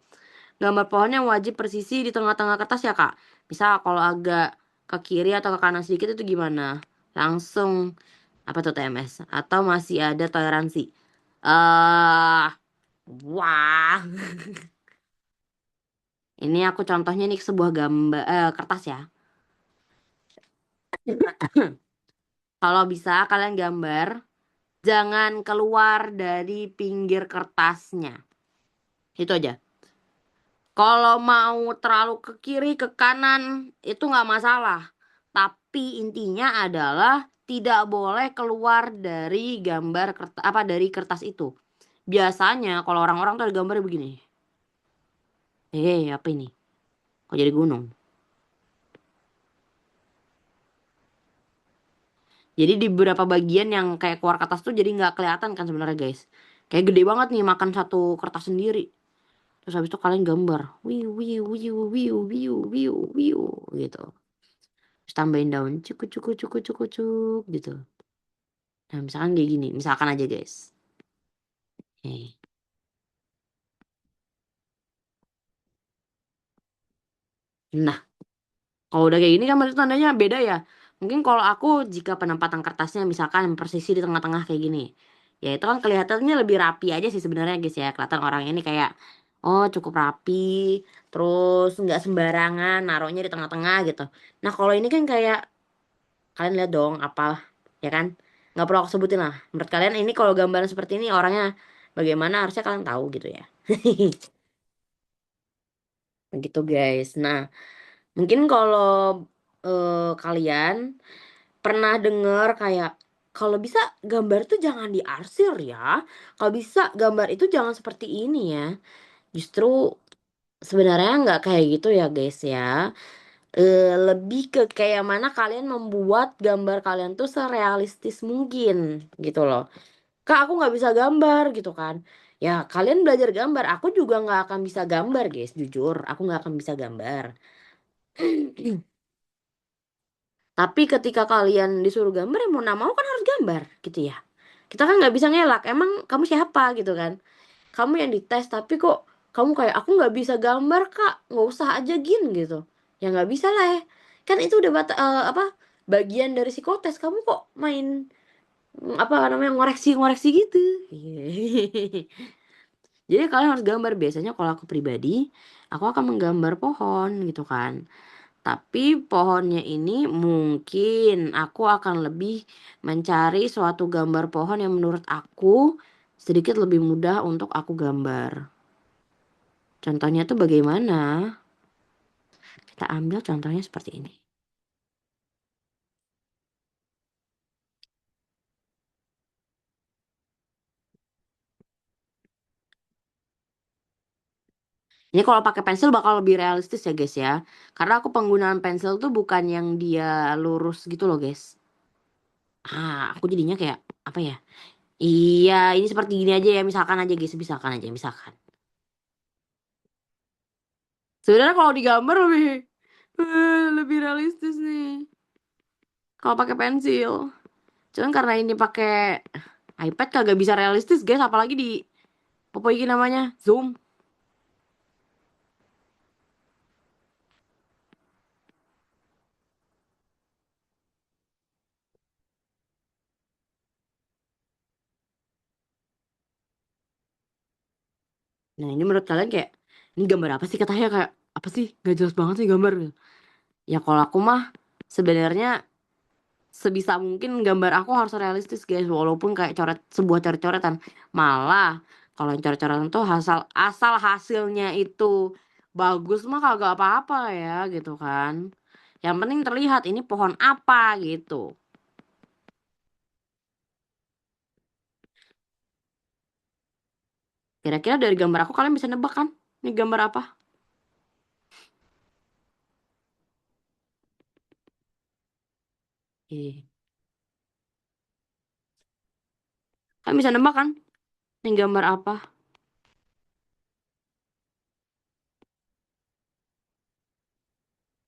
Gambar pohonnya wajib persisi di tengah-tengah kertas ya kak. Misal kalau agak ke kiri atau ke kanan sedikit itu gimana? Langsung apa tuh TMS? Atau masih ada toleransi? eh Wah. Ini aku contohnya nih sebuah gambar kertas ya. Kalau bisa kalian gambar, jangan keluar dari pinggir kertasnya. Itu aja. Kalau mau terlalu ke kiri, ke kanan, itu nggak masalah. Tapi intinya adalah tidak boleh keluar dari gambar kertas, apa dari kertas itu. Biasanya kalau orang-orang tuh ada gambarnya begini. Apa ini? Kok jadi gunung? Jadi di beberapa bagian yang kayak keluar kertas tuh jadi nggak kelihatan kan sebenarnya guys. Kayak gede banget nih makan satu kertas sendiri. Terus habis itu kalian gambar, wiu wiu wiu wiu wiu wiu wiu gitu. Terus tambahin daun cukup cukup cukup cukup cuk gitu. Nah misalkan kayak gini, misalkan aja guys. Nih. Nah kalau udah kayak gini kan berarti tandanya beda ya. Mungkin kalau aku jika penempatan kertasnya misalkan persisi di tengah-tengah kayak gini. Ya itu kan kelihatannya lebih rapi aja sih sebenarnya guys ya. Kelihatan orang ini kayak oh cukup rapi. Terus nggak sembarangan naruhnya di tengah-tengah gitu. Nah kalau ini kan kayak kalian lihat dong apa. ya kan? Nggak perlu aku sebutin lah. Menurut kalian ini kalau gambaran seperti ini orangnya bagaimana, harusnya kalian tahu gitu ya. Begitu guys. Nah, mungkin kalau kalian pernah denger kayak kalau bisa gambar tuh jangan diarsir ya. Kalau bisa gambar itu jangan seperti ini ya. Justru sebenarnya nggak kayak gitu ya guys ya. Lebih ke kayak mana kalian membuat gambar kalian tuh serealistis mungkin gitu loh. Kak, aku nggak bisa gambar gitu kan. Ya kalian belajar gambar, aku juga nggak akan bisa gambar guys, jujur aku nggak akan bisa gambar. Tapi ketika kalian disuruh gambar, ya mau nggak mau kan harus gambar gitu ya. Kita kan nggak bisa ngelak, emang kamu siapa gitu kan. Kamu yang dites tapi kok kamu kayak aku nggak bisa gambar kak, nggak usah aja gin gitu. Ya nggak bisa lah ya. Kan itu udah apa bagian dari psikotes, kamu kok main apa namanya ngoreksi-ngoreksi gitu. Jadi kalian harus gambar. Biasanya kalau aku pribadi, aku akan menggambar pohon gitu kan. Tapi pohonnya ini mungkin aku akan lebih mencari suatu gambar pohon yang menurut aku sedikit lebih mudah untuk aku gambar. Contohnya tuh bagaimana? Kita ambil contohnya seperti ini. Ini kalau pakai pensil bakal lebih realistis ya guys ya. Karena aku penggunaan pensil tuh bukan yang dia lurus gitu loh guys. Aku jadinya kayak apa ya? Iya, ini seperti gini aja ya. Misalkan aja guys, misalkan aja, misalkan. Sebenarnya kalau digambar lebih lebih realistis nih. Kalau pakai pensil. Cuman karena ini pakai iPad kagak bisa realistis guys, apalagi di apa iki namanya? Zoom. Nah, ini menurut kalian kayak ini gambar apa sih, katanya kayak apa sih? Gak jelas banget sih gambar. Ya kalau aku mah sebenarnya sebisa mungkin gambar aku harus realistis guys, walaupun kayak sebuah coret-coretan. Malah kalau yang coret-coretan tuh asal hasilnya itu bagus mah kagak apa-apa ya gitu kan. Yang penting terlihat ini pohon apa gitu. Kira-kira dari gambar aku kalian bisa nebak kan? Ini gambar apa? Ih, kalian bisa nebak kan? Ini gambar apa?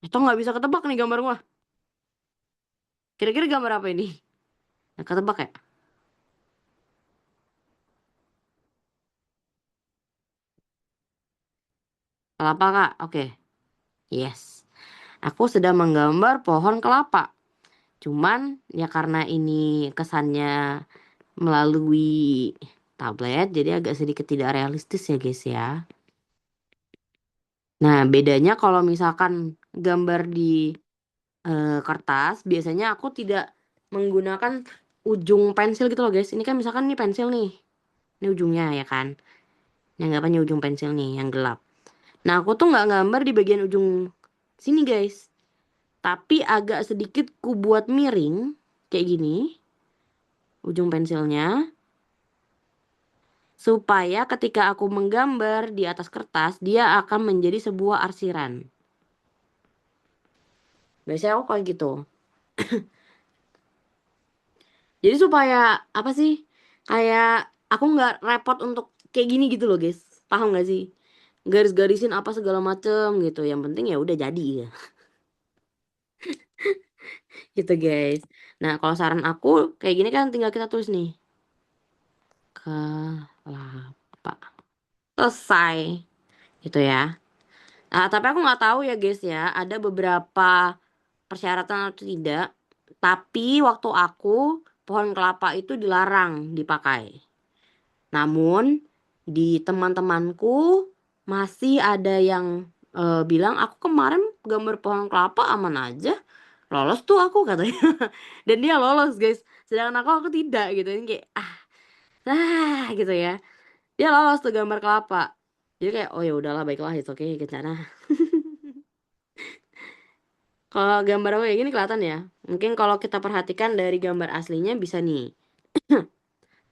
Atau nggak bisa ketebak nih gambar gua? Kira-kira gambar apa ini? Nah, ketebak ya? Kelapa kak? Oke. Yes. Aku sedang menggambar pohon kelapa. Cuman ya karena ini kesannya melalui tablet, jadi agak sedikit tidak realistis ya guys ya. Nah, bedanya kalau misalkan gambar di kertas, biasanya aku tidak menggunakan ujung pensil gitu loh guys. Ini kan misalkan ini pensil nih. Ini ujungnya ya kan. Yang anggapannya ujung pensil nih yang gelap. Nah, aku tuh nggak gambar di bagian ujung sini guys. Tapi agak sedikit ku buat miring kayak gini ujung pensilnya, supaya ketika aku menggambar di atas kertas dia akan menjadi sebuah arsiran. Biasanya aku kayak gitu. Jadi supaya apa sih? Kayak aku nggak repot untuk kayak gini gitu loh guys. Paham nggak sih? Garis-garisin apa segala macem gitu. Yang penting ya udah jadi ya. Gitu guys. Nah kalau saran aku kayak gini kan tinggal kita tulis nih. Kelapa. Selesai. Gitu ya. Nah, tapi aku nggak tahu ya guys ya. Ada beberapa persyaratan atau tidak. Tapi waktu aku pohon kelapa itu dilarang dipakai. Namun di teman-temanku masih ada yang bilang aku kemarin gambar pohon kelapa aman aja. lolos tuh aku katanya. Dan dia lolos guys, sedangkan aku tidak gitu. Ini kayak gitu ya. Dia lolos tuh gambar kelapa. Jadi kayak oh ya udahlah baiklah itu oke Kencana. Kalau gambar aku kayak gini kelihatan ya. Mungkin kalau kita perhatikan dari gambar aslinya bisa nih.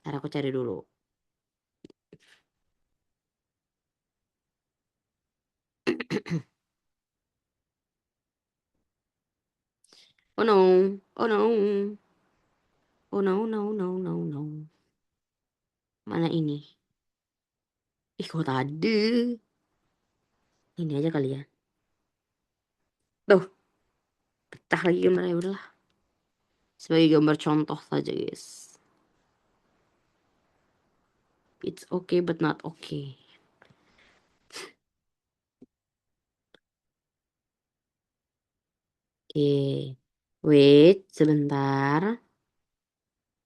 Ntar aku cari dulu. Oh no, oh no, oh no no no no no. Mana ini? Ih kok tadi? Ini aja kali ya. Tuh, pecah lagi gambarnya udahlah. Sebagai gambar contoh saja guys. It's okay but not okay. Oke. Wait, sebentar.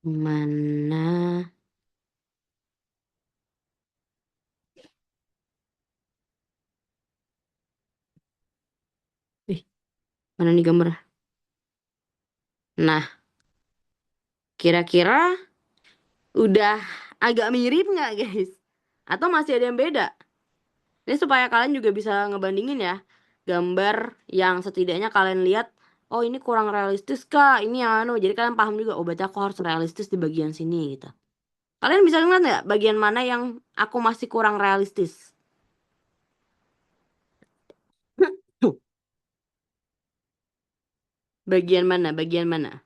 Mana? Ih, mana nih gambar? Nah, kira-kira udah agak mirip nggak guys? Atau masih ada yang beda? Ini supaya kalian juga bisa ngebandingin ya. Gambar yang setidaknya kalian lihat, oh ini kurang realistis kak, ini yang anu. Jadi kalian paham juga, oh berarti aku harus realistis di bagian sini gitu. Kalian bisa ngeliat nggak bagian mana yang aku masih kurang realistis? Tuh, bagian mana? Bagian mana?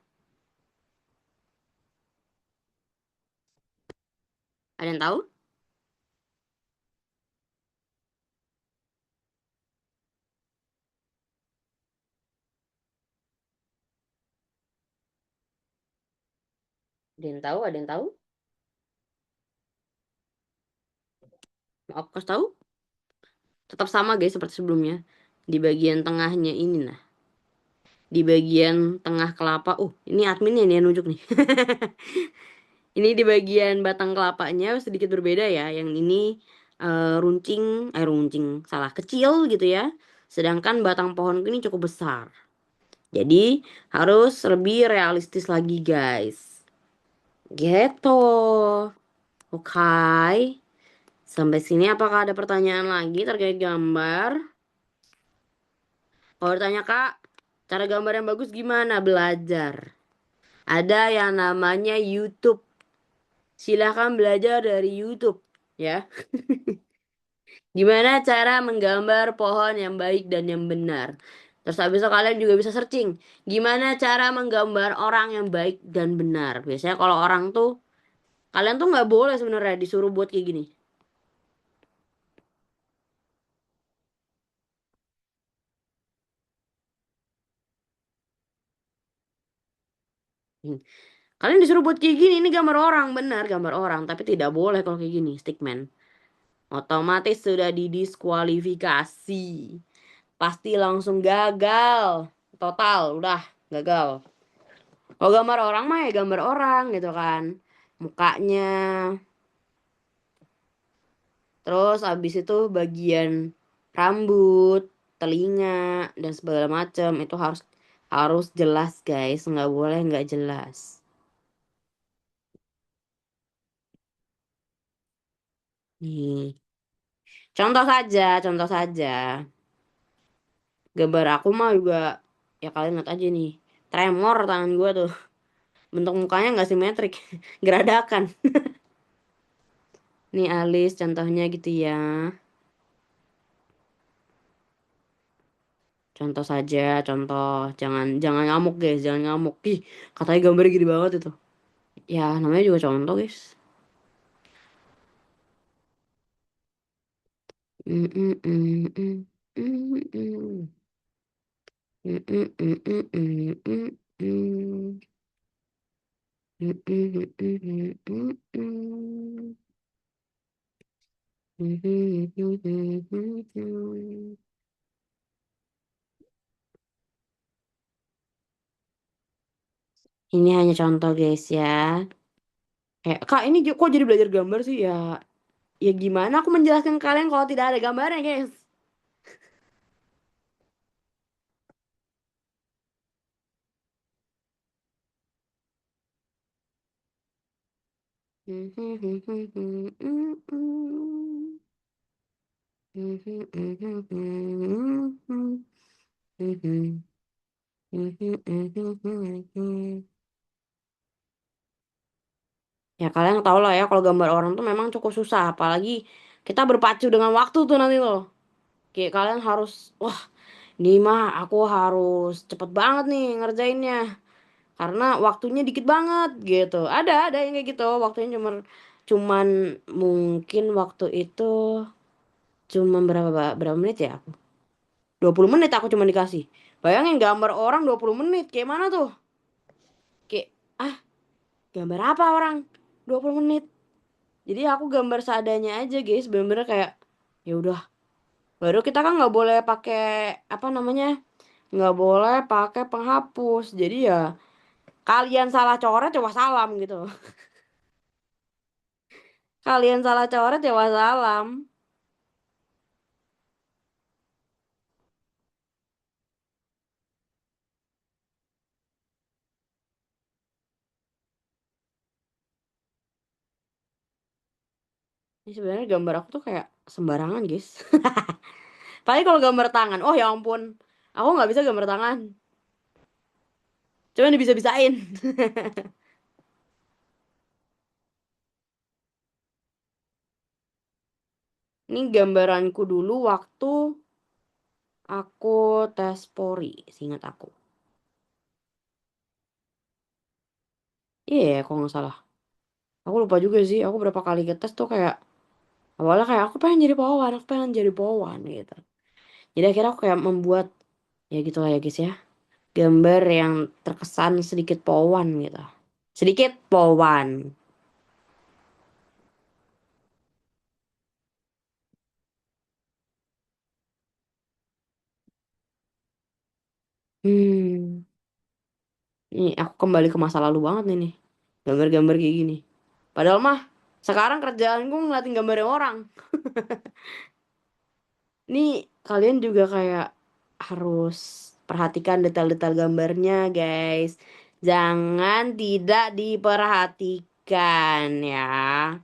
Ada yang tahu? Ada yang tahu? Ada yang tahu? Mau aku kasih tahu? Tetap sama guys seperti sebelumnya. Di bagian tengahnya ini nah. Di bagian tengah kelapa. Ini adminnya nih yang nunjuk nih. Ini di bagian batang kelapanya sedikit berbeda ya. Yang ini runcing, salah kecil gitu ya. Sedangkan batang pohon ini cukup besar. Jadi harus lebih realistis lagi guys. Gitu. Oke. Sampai sini apakah ada pertanyaan lagi terkait gambar? Kalau ditanya kak, cara gambar yang bagus gimana? Belajar. Ada yang namanya YouTube. Silahkan belajar dari YouTube ya. Gimana cara menggambar pohon yang baik dan yang benar. Terus habis itu kalian juga bisa searching. Gimana cara menggambar orang yang baik dan benar. Biasanya kalau orang tuh, kalian tuh nggak boleh sebenarnya disuruh buat kayak gini. Hmm. Kalian disuruh buat kayak gini, ini gambar orang, benar gambar orang. Tapi tidak boleh kalau kayak gini, stickman. Otomatis sudah didiskualifikasi. Pasti langsung gagal. Total, udah gagal. Kalau gambar orang mah ya gambar orang gitu kan. Mukanya. Terus abis itu bagian rambut, telinga, dan segala macam itu harus harus jelas guys. Nggak boleh nggak jelas. Nih. Contoh saja, contoh saja. Gambar aku mah juga ya kalian lihat aja nih. Tremor tangan gue tuh. Bentuk mukanya nggak simetrik. Geradakan. Nih alis contohnya gitu ya. Contoh saja, contoh. Jangan jangan ngamuk guys, jangan ngamuk. Ih, katanya gambarnya gini banget itu. Ya, namanya juga contoh guys. Mm, mm, mm, mm, mm, mm. Mm, mm, mm, mm, mm, mm, mm. Mm, mm, mm, mm, mm, mm. Mhm, mhm, mhm, mhm. Ini hanya contoh guys ya. Kayak, Kak ini kok jadi belajar gambar sih ya? Ya gimana aku menjelaskan ke kalian kalau tidak ada gambarnya guys? Ya kalian tau lah ya kalau gambar orang tuh memang cukup susah, apalagi kita berpacu dengan waktu tuh nanti tuh. Kayak kalian harus, wah ini mah aku harus cepet banget nih ngerjainnya. Karena waktunya dikit banget gitu. Ada yang kayak gitu, waktunya cuman mungkin waktu itu cuma berapa menit ya? 20 menit aku cuma dikasih. Bayangin gambar orang 20 menit, kayak mana tuh? Kayak, ah, gambar apa orang 20 menit? Jadi aku gambar seadanya aja, guys. Bener-bener kayak ya udah. Baru kita kan nggak boleh pakai apa namanya? Nggak boleh pakai penghapus. Jadi ya kalian salah coret ya wassalam gitu. Kalian salah coret ya wassalam. Ini sebenarnya gambar aku tuh kayak sembarangan, guys. Paling kalau gambar tangan, oh ya ampun, aku nggak bisa gambar tangan. Cuman bisa-bisain. Ini gambaranku dulu waktu aku tes Polri, seingat aku. Iya, ya, kalau nggak salah. Aku lupa juga sih. Aku berapa kali ke tes tuh kayak awalnya kayak aku pengen jadi polwan gitu. Jadi akhirnya aku kayak membuat ya gitu lah ya guys ya. Gambar yang terkesan sedikit polwan gitu. Sedikit polwan. Hmm, ini aku kembali ke masa lalu banget nih nih. Gambar-gambar kayak gini. Padahal mah sekarang kerjaanku ngeliatin gambar orang. Nih kalian juga kayak harus perhatikan detail-detail gambarnya guys. Jangan tidak diperhatikan ya.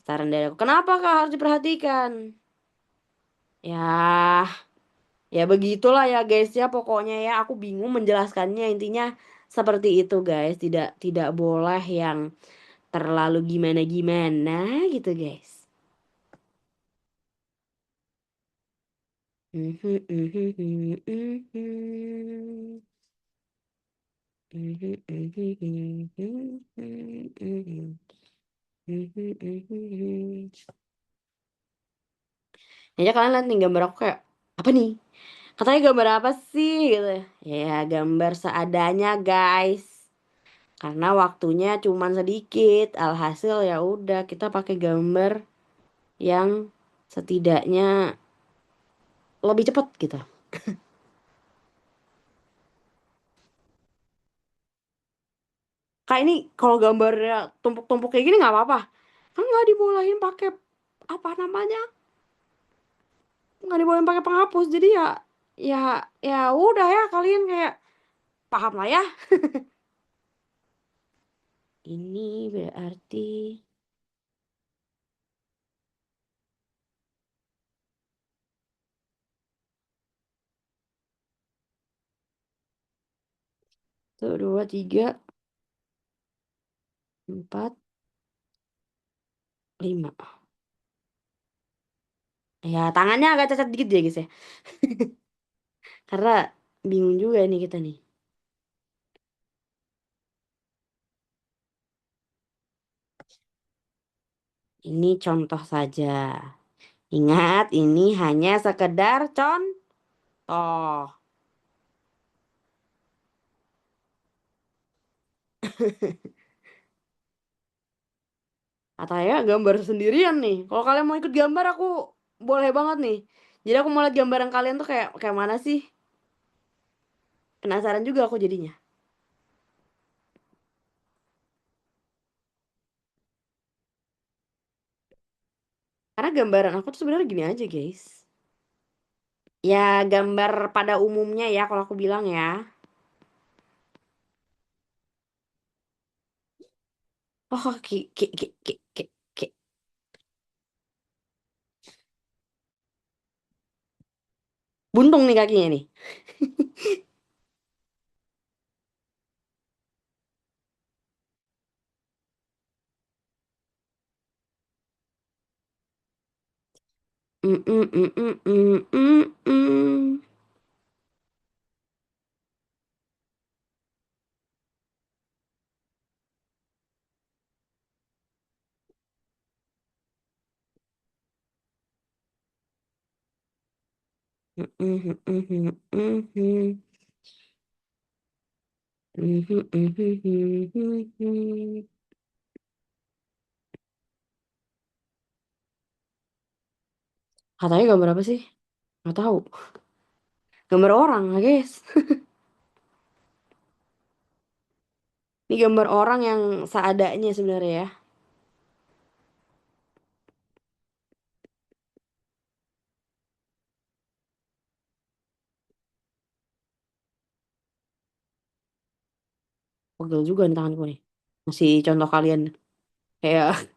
Saran dari aku. Kenapa kak harus diperhatikan? Ya, ya begitulah ya guys ya. Pokoknya ya aku bingung menjelaskannya. Intinya seperti itu guys. Tidak tidak boleh yang terlalu gimana-gimana gitu guys. Ya kalian lihat nih gambar aku kayak apa nih? Katanya gambar apa sih gitu. Ya gambar seadanya guys. Karena waktunya cuman sedikit. Alhasil ya udah kita pakai gambar yang setidaknya lebih cepat gitu. Kayak ini kalau gambarnya tumpuk-tumpuk kayak gini nggak apa-apa. Kan nggak dibolehin pakai apa namanya? Nggak dibolehin pakai penghapus. Jadi ya ya ya udah ya kalian kayak paham lah ya. Ini berarti satu, dua, tiga, empat, lima. Ya tangannya agak cacat dikit ya guys ya. Karena bingung juga nih kita nih. Ini contoh saja. Ingat, ini hanya sekedar contoh. Katanya gambar sendirian nih. Kalau kalian mau ikut gambar aku boleh banget nih. Jadi aku mau lihat gambaran kalian tuh kayak kayak mana sih? Penasaran juga aku jadinya. Karena gambaran aku tuh sebenarnya gini aja, guys. Ya, gambar pada umumnya ya kalau aku bilang ya. Oh, ki. Buntung nih kakinya nih. Mm, mm, mm, mm, mm, mm, mm. Mm, mm, mm, mm, mm, mm. Mhm, mhm, mhm, mhm. Katanya gambar apa sih? Nggak tahu. Gambar orang, guys. Ini gambar orang yang seadanya sebenarnya ya. Pegel juga nih tanganku nih. Masih contoh kalian kayak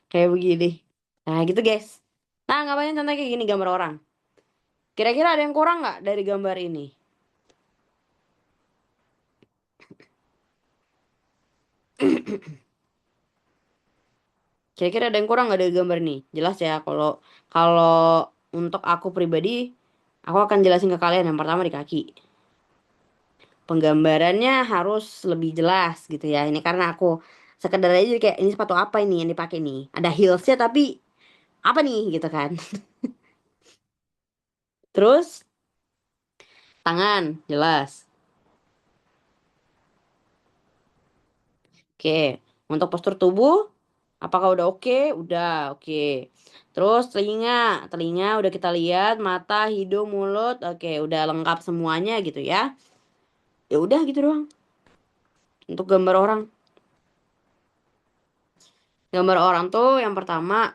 kayak begini. Nah, gitu guys. Nah, ngapain contoh kayak gini gambar orang? Kira-kira ada yang kurang nggak dari gambar ini? Kira-kira ada yang kurang nggak dari gambar ini? Jelas ya, kalau kalau untuk aku pribadi, aku akan jelasin ke kalian yang pertama di kaki. Penggambarannya harus lebih jelas gitu ya. Ini karena aku sekedar aja kayak ini sepatu apa ini yang dipakai nih. Ada heelsnya tapi apa nih gitu kan. Terus tangan jelas. Oke. Untuk postur tubuh apakah udah oke? Udah oke. Terus telinga, telinga udah kita lihat, mata, hidung, mulut, oke, udah lengkap semuanya gitu ya. Ya udah gitu doang. Untuk gambar orang. Gambar orang tuh yang pertama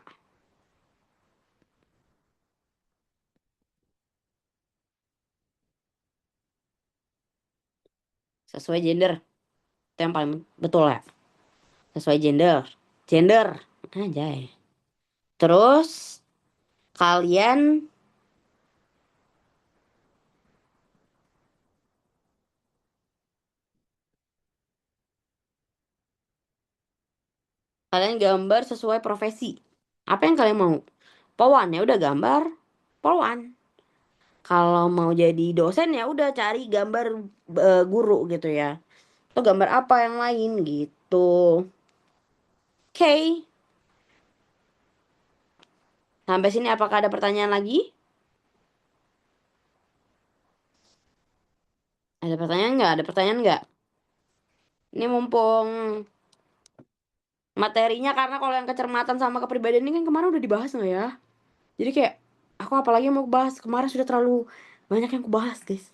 sesuai gender. Itu yang paling betul ya. Sesuai gender. Gender. Anjay. Terus kalian kalian gambar sesuai profesi. Apa yang kalian mau? Polwan ya udah gambar polwan. Kalau mau jadi dosen ya udah cari gambar guru gitu ya. Atau gambar apa yang lain gitu. Oke. Sampai sini apakah ada pertanyaan lagi? Ada pertanyaan nggak? Ada pertanyaan nggak? Ini mumpung materinya karena kalau yang kecermatan sama kepribadian ini kan kemarin udah dibahas nggak ya? Jadi kayak aku apalagi yang mau bahas kemarin sudah terlalu banyak yang aku bahas guys.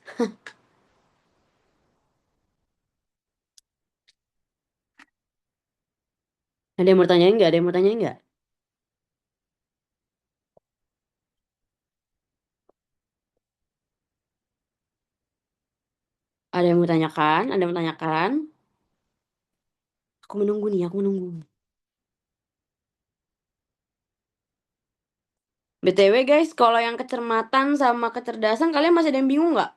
Ada yang mau tanyain nggak? Ada yang mau tanyain nggak? Ada yang mau tanyakan? Ada yang mau tanyakan? Aku menunggu nih, aku menunggu. BTW guys, kalau yang kecermatan sama kecerdasan kalian masih ada yang bingung nggak?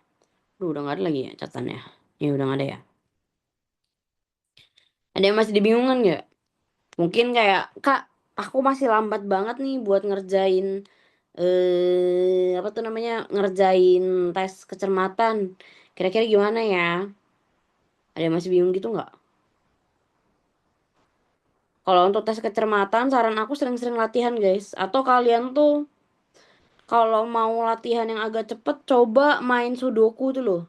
Duh, udah nggak ada lagi ya catatannya. Ya udah nggak ada ya. Ada yang masih dibingungan nggak? Mungkin kayak, Kak, aku masih lambat banget nih buat ngerjain apa tuh namanya? Ngerjain tes kecermatan. Kira-kira gimana ya? Ada yang masih bingung gitu nggak? Kalau untuk tes kecermatan, saran aku sering-sering latihan guys. Atau kalian tuh kalau mau latihan yang agak cepet, coba main sudoku tuh loh.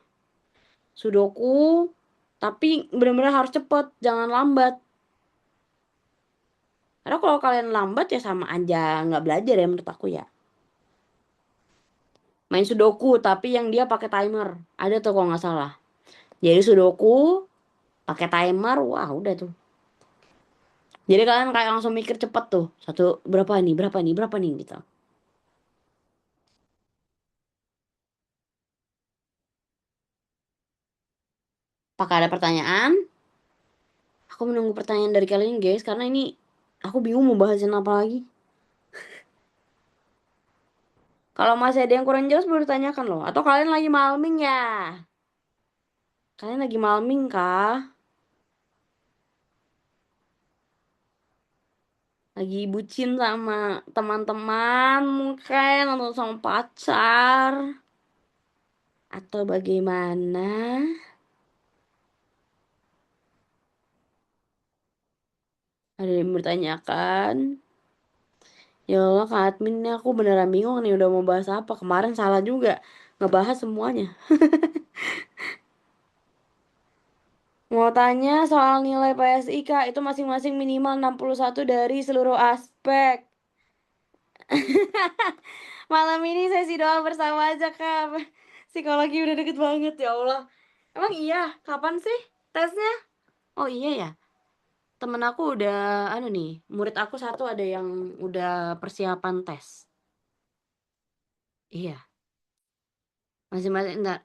Sudoku, tapi benar-benar harus cepet, jangan lambat. Karena kalau kalian lambat ya sama aja nggak belajar ya menurut aku ya. Main sudoku, tapi yang dia pakai timer. Ada tuh kalau nggak salah. Jadi sudoku pakai timer, wah udah tuh. Jadi kalian kayak langsung mikir cepet tuh. Satu berapa nih, berapa nih, berapa nih gitu. Apakah ada pertanyaan? Aku menunggu pertanyaan dari kalian guys, karena ini aku bingung mau bahasin apa lagi. Kalau masih ada yang kurang jelas boleh ditanyakan loh. Atau kalian lagi malming ya? Kalian lagi malming kah? Lagi bucin sama teman-teman mungkin, atau sama pacar? Atau bagaimana? Ada yang bertanyakan. Ya Allah Kak Admin, ini aku beneran bingung nih udah mau bahas apa. Kemarin salah juga ngebahas semuanya. Mau tanya soal nilai PSI Kak, itu masing-masing minimal 61 dari seluruh aspek. Malam ini sesi doa bersama aja Kak. Psikologi udah deket banget ya Allah. Emang iya, kapan sih tesnya? Oh iya ya, temen aku udah, murid aku satu ada yang udah persiapan tes. Iya, masing-masing, entar,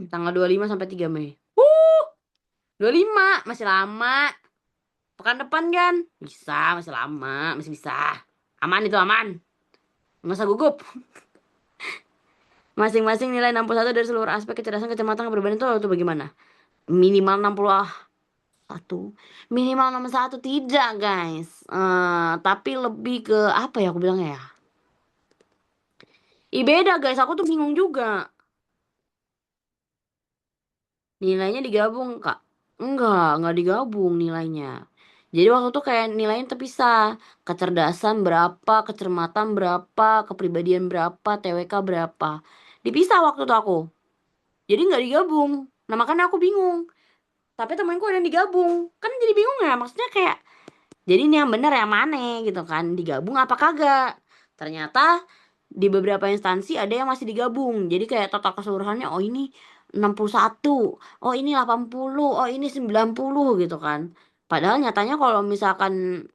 tanggal 25 sampai 3 Mei. 25, masih lama. Pekan depan kan? Bisa, masih lama, masih bisa. Aman itu aman. Nggak usah gugup. Masing-masing nilai 61 dari seluruh aspek kecerdasan, kecermatan, kepribadian itu bagaimana? Minimal 61. Minimal 61 tidak, guys. Tapi lebih ke apa ya aku bilangnya ya? Ih beda, guys. Aku tuh bingung juga. Nilainya digabung, Kak. Enggak digabung nilainya. Jadi waktu itu kayak nilainya terpisah. Kecerdasan berapa, kecermatan berapa, kepribadian berapa, TWK berapa. Dipisah waktu itu aku. Jadi nggak digabung. Nah makanya aku bingung. Tapi temanku ada yang digabung. Kan jadi bingung ya. Maksudnya kayak, jadi ini yang bener yang mana gitu kan. Digabung apa kagak. Ternyata di beberapa instansi ada yang masih digabung. Jadi kayak total keseluruhannya, oh ini 61, oh ini 80, oh ini 90 gitu kan. Padahal nyatanya kalau misalkan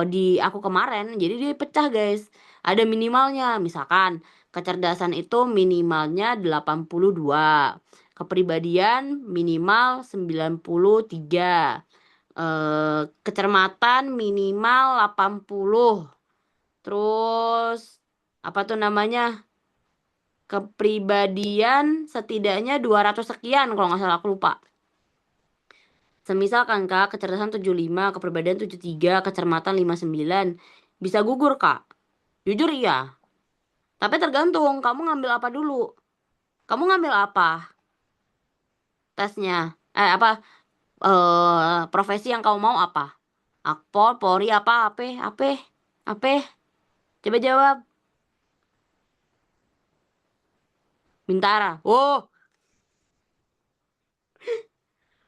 di aku kemarin, jadi dia pecah guys. Ada minimalnya, misalkan kecerdasan itu minimalnya 82, kepribadian minimal 93, kecermatan minimal 80. Terus apa tuh namanya? Kepribadian setidaknya 200 sekian kalau nggak salah aku lupa. Semisal kan Kak, kecerdasan 75, kepribadian 73, kecermatan 59. Bisa gugur Kak? Jujur iya. Tapi tergantung kamu ngambil apa dulu. Kamu ngambil apa tesnya? Apa profesi yang kamu mau apa? Akpol, Polri apa? Apa? Coba jawab. Bintara. Oh,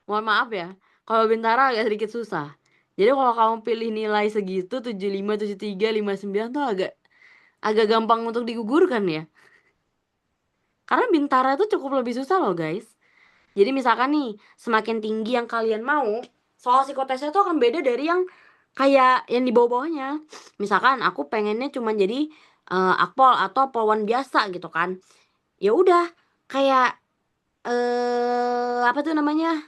mohon maaf ya. Kalau Bintara agak sedikit susah. Jadi kalau kamu pilih nilai segitu 75, 73, 59 tuh agak agak gampang untuk digugurkan ya. Karena Bintara tuh cukup lebih susah loh guys. Jadi misalkan nih, semakin tinggi yang kalian mau, soal psikotesnya tuh akan beda dari yang kayak yang di bawah-bawahnya. Misalkan aku pengennya cuma jadi akpol atau polwan biasa gitu kan. Ya udah, kayak apa tuh namanya?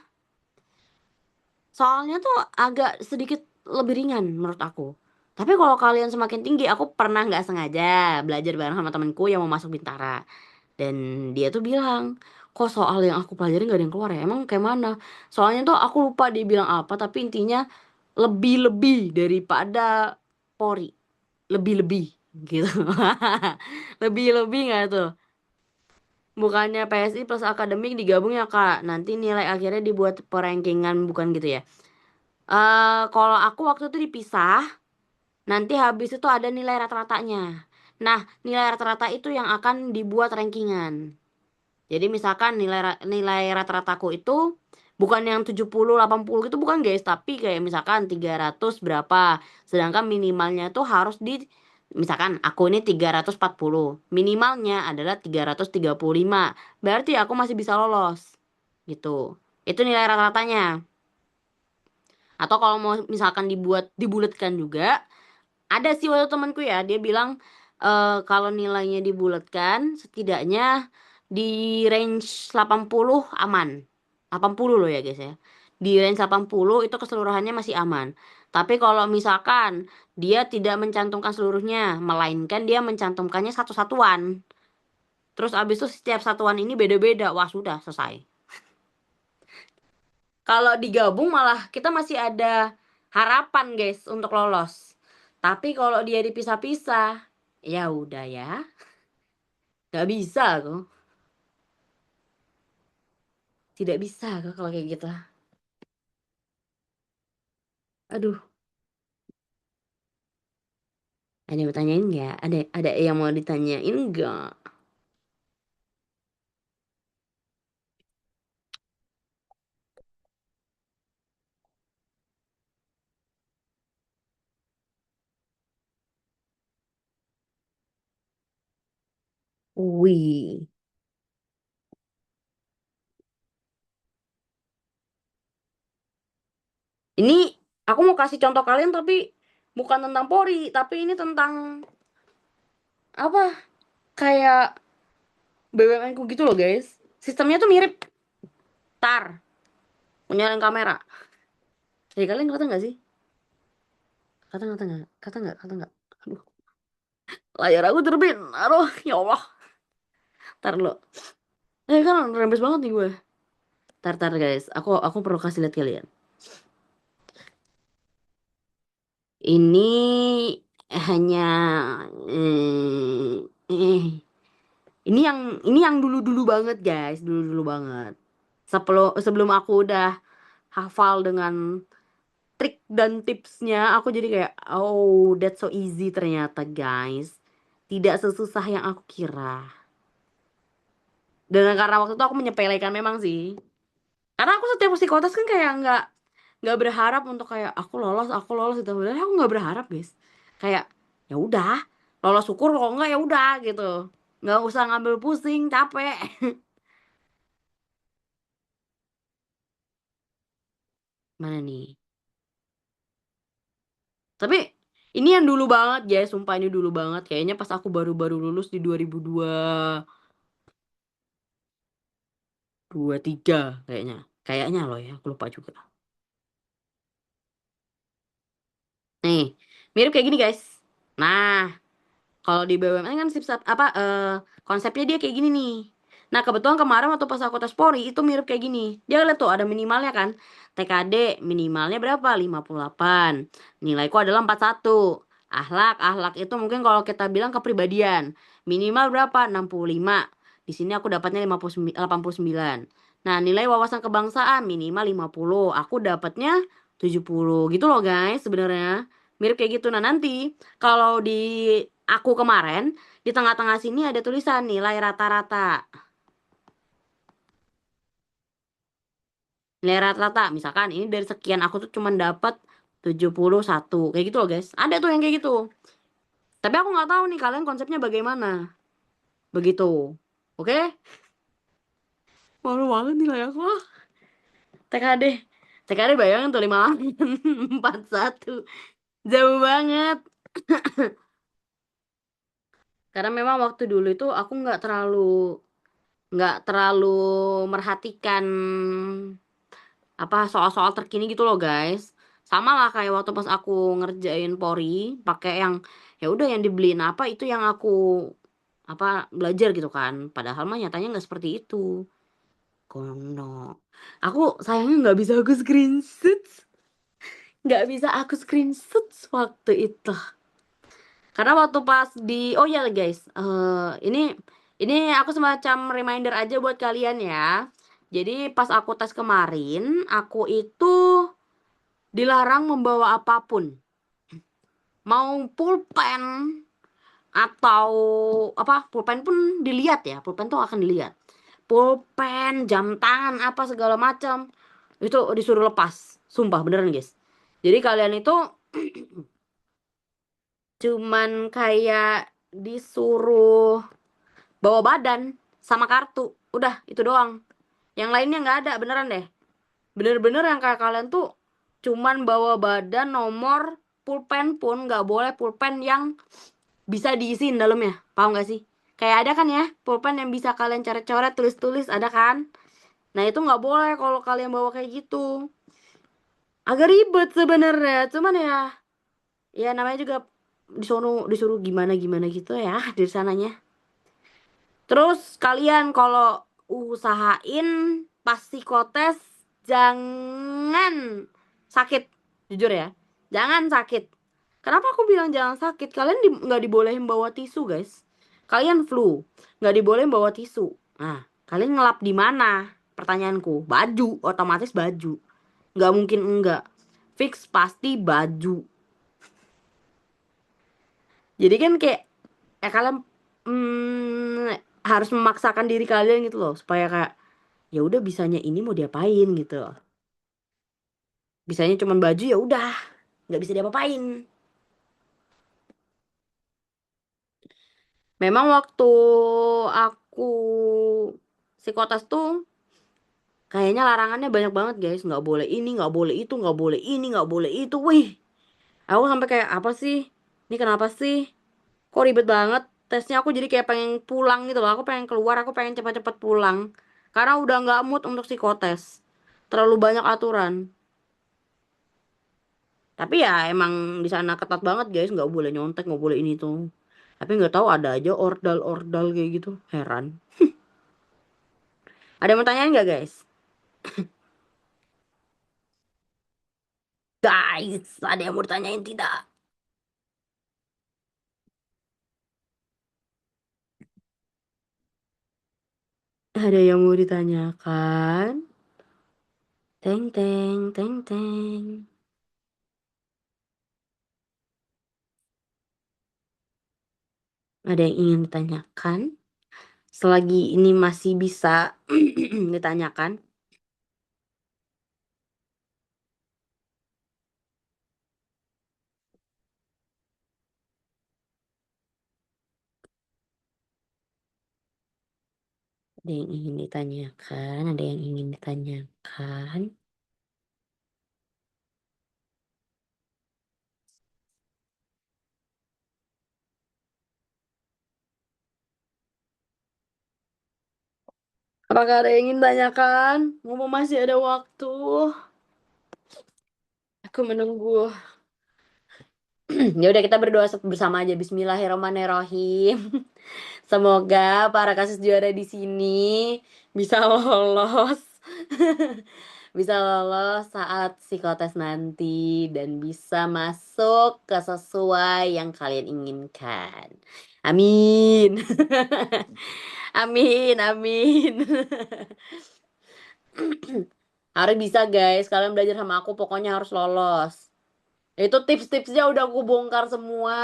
Soalnya tuh agak sedikit lebih ringan menurut aku. Tapi kalau kalian semakin tinggi, aku pernah nggak sengaja belajar bareng sama temenku yang mau masuk Bintara. Dan dia tuh bilang, kok soal yang aku pelajari nggak ada yang keluar ya? Emang kayak mana? Soalnya tuh aku lupa dia bilang apa, tapi intinya lebih-lebih daripada Polri. Lebih-lebih gitu. Lebih-lebih nggak tuh? Bukannya PSI plus akademik digabung ya Kak. Nanti nilai akhirnya dibuat perankingan bukan gitu ya. Kalau aku waktu itu dipisah, nanti habis itu ada nilai rata-ratanya. Nah, nilai rata-rata itu yang akan dibuat rankingan. Jadi misalkan nilai rata-rataku itu bukan yang 70 80 gitu bukan guys, tapi kayak misalkan 300 berapa. Sedangkan minimalnya tuh harus di, misalkan aku ini 340. Minimalnya adalah 335. Berarti aku masih bisa lolos gitu. Itu nilai rata-ratanya. Atau kalau mau misalkan dibulatkan juga, ada sih waktu temanku ya, dia bilang kalau nilainya dibulatkan setidaknya di range 80 aman. 80 loh ya guys ya. di range 80 itu keseluruhannya masih aman. Tapi kalau misalkan dia tidak mencantumkan seluruhnya, melainkan dia mencantumkannya satu-satuan. Terus abis itu setiap satuan ini beda-beda. Wah, sudah selesai. Kalau digabung malah kita masih ada harapan, guys, untuk lolos. Tapi kalau dia dipisah-pisah, ya udah ya. Nggak bisa kok. Tidak bisa kok kalau kayak gitu. Aduh, ada yang mau tanyain nggak? Ada yang mau ditanyain nggak? Wih. Ini aku mau kasih contoh kalian tapi bukan tentang Polri, tapi ini tentang apa? Kayak BUMN ku gitu loh, guys. Sistemnya tuh mirip Tar, penyalain kamera. Jadi kalian kata nggak sih? Kata nggak? Kata nggak? Aduh, layar aku terbit. Aduh, ya Allah. Tar lo. Kan rembes banget nih gue. Tar guys, aku perlu kasih lihat kalian. Ini hanya ini yang dulu-dulu banget, guys, dulu-dulu banget. Sebelum aku udah hafal dengan trik dan tipsnya, aku jadi kayak, oh, that's so easy ternyata, guys. Tidak sesusah yang aku kira. Dan karena waktu itu aku menyepelekan memang sih. Karena aku setiap psikotes kan kayak nggak berharap untuk kayak aku lolos itu. Sebenarnya aku nggak berharap, guys. Kayak ya udah, lolos syukur, kalau enggak ya udah gitu. Nggak usah ngambil pusing, capek. Mana nih? Tapi ini yang dulu banget, guys. Sumpah ini dulu banget. Kayaknya pas aku baru-baru lulus di 2023 kayaknya. Kayaknya loh ya, aku lupa juga. Nih, mirip kayak gini, guys. Nah, kalau di BUMN kan konsepnya dia kayak gini nih. Nah, kebetulan kemarin waktu pas aku tes Polri itu mirip kayak gini. Dia lihat tuh ada minimalnya kan. TKD minimalnya berapa? 58. Nilaiku adalah 41. Akhlak itu mungkin kalau kita bilang kepribadian. Minimal berapa? 65. Di sini aku dapatnya 89. Nah, nilai wawasan kebangsaan minimal 50. Aku dapatnya 70. Gitu loh, guys, sebenarnya. Mirip kayak gitu. Nah, nanti kalau di aku kemarin di tengah-tengah sini ada tulisan nilai rata-rata. Nilai rata-rata, misalkan ini dari sekian aku tuh cuman dapat 71. Kayak gitu loh, guys. Ada tuh yang kayak gitu. Tapi aku nggak tahu nih kalian konsepnya bagaimana. Begitu. Oke? Malu banget nilai aku. TKD. TKD bayangin tuh 58 41. Jauh banget. Karena memang waktu dulu itu aku nggak terlalu merhatikan apa soal-soal terkini gitu loh, guys. Sama lah kayak waktu pas aku ngerjain Polri pakai yang ya udah yang dibeliin apa itu yang aku apa belajar gitu kan. Padahal mah nyatanya nggak seperti itu. Kono. Aku sayangnya nggak bisa aku screenshot waktu itu. Karena waktu pas di oh ya guys, ini aku semacam reminder aja buat kalian ya. Jadi pas aku tes kemarin, aku itu dilarang membawa apapun. Mau pulpen atau apa? Pulpen pun dilihat ya. Pulpen tuh akan dilihat. Pulpen, jam tangan, apa segala macam. Itu disuruh lepas. Sumpah beneran, guys. Jadi kalian itu cuman kayak disuruh bawa badan sama kartu. Udah, itu doang. Yang lainnya nggak ada, beneran deh. Bener-bener yang kayak kalian tuh cuman bawa badan, nomor, pulpen pun nggak boleh pulpen yang bisa diisiin dalamnya. Paham nggak sih? Kayak ada kan ya, pulpen yang bisa kalian coret-coret, tulis-tulis, ada kan? Nah itu nggak boleh kalau kalian bawa kayak gitu. Agak ribet sebenarnya, cuman ya namanya juga disuruh disuruh gimana gimana gitu ya dari sananya. Terus kalian kalau usahain pas psikotes jangan sakit, jujur ya, jangan sakit. Kenapa aku bilang jangan sakit? Kalian nggak dibolehin bawa tisu guys. Kalian flu, nggak dibolehin bawa tisu. Nah, kalian ngelap di mana? Pertanyaanku, baju, otomatis baju. Nggak mungkin enggak. Fix pasti baju. Jadi kan kayak kalian harus memaksakan diri kalian gitu loh supaya kayak ya udah bisanya ini mau diapain gitu loh. Bisanya cuman baju ya udah nggak bisa diapa-apain. Memang waktu aku psikotes tuh kayaknya larangannya banyak banget guys, nggak boleh ini, nggak boleh itu, nggak boleh ini, nggak boleh itu. Wih, aku sampai kayak apa sih? Ini kenapa sih? Kok ribet banget? Tesnya aku jadi kayak pengen pulang gitu loh. Aku pengen keluar, aku pengen cepat-cepat pulang. Karena udah nggak mood untuk psikotes. Terlalu banyak aturan. Tapi ya emang di sana ketat banget guys, nggak boleh nyontek, nggak boleh ini tuh. Tapi nggak tahu ada aja ordal-ordal kayak gitu. Heran. Ada yang mau tanyain nggak guys? Guys, ada yang mau ditanyain tidak? Ada yang mau ditanyakan? Teng teng teng teng. Ada yang ingin ditanyakan? Selagi ini masih bisa ditanyakan. Ada yang ingin ditanyakan? Ada yang ingin ditanyakan? Apakah ada yang ingin tanyakan? Mumpung masih ada waktu. Aku menunggu. Ya udah kita berdoa bersama aja. Bismillahirrahmanirrahim. Semoga para kasus juara di sini bisa lolos. Bisa lolos saat psikotes nanti dan bisa masuk ke sesuai yang kalian inginkan. Amin. Amin, amin. Harus bisa guys, kalian belajar sama aku pokoknya harus lolos. Itu tips-tipsnya udah aku bongkar semua.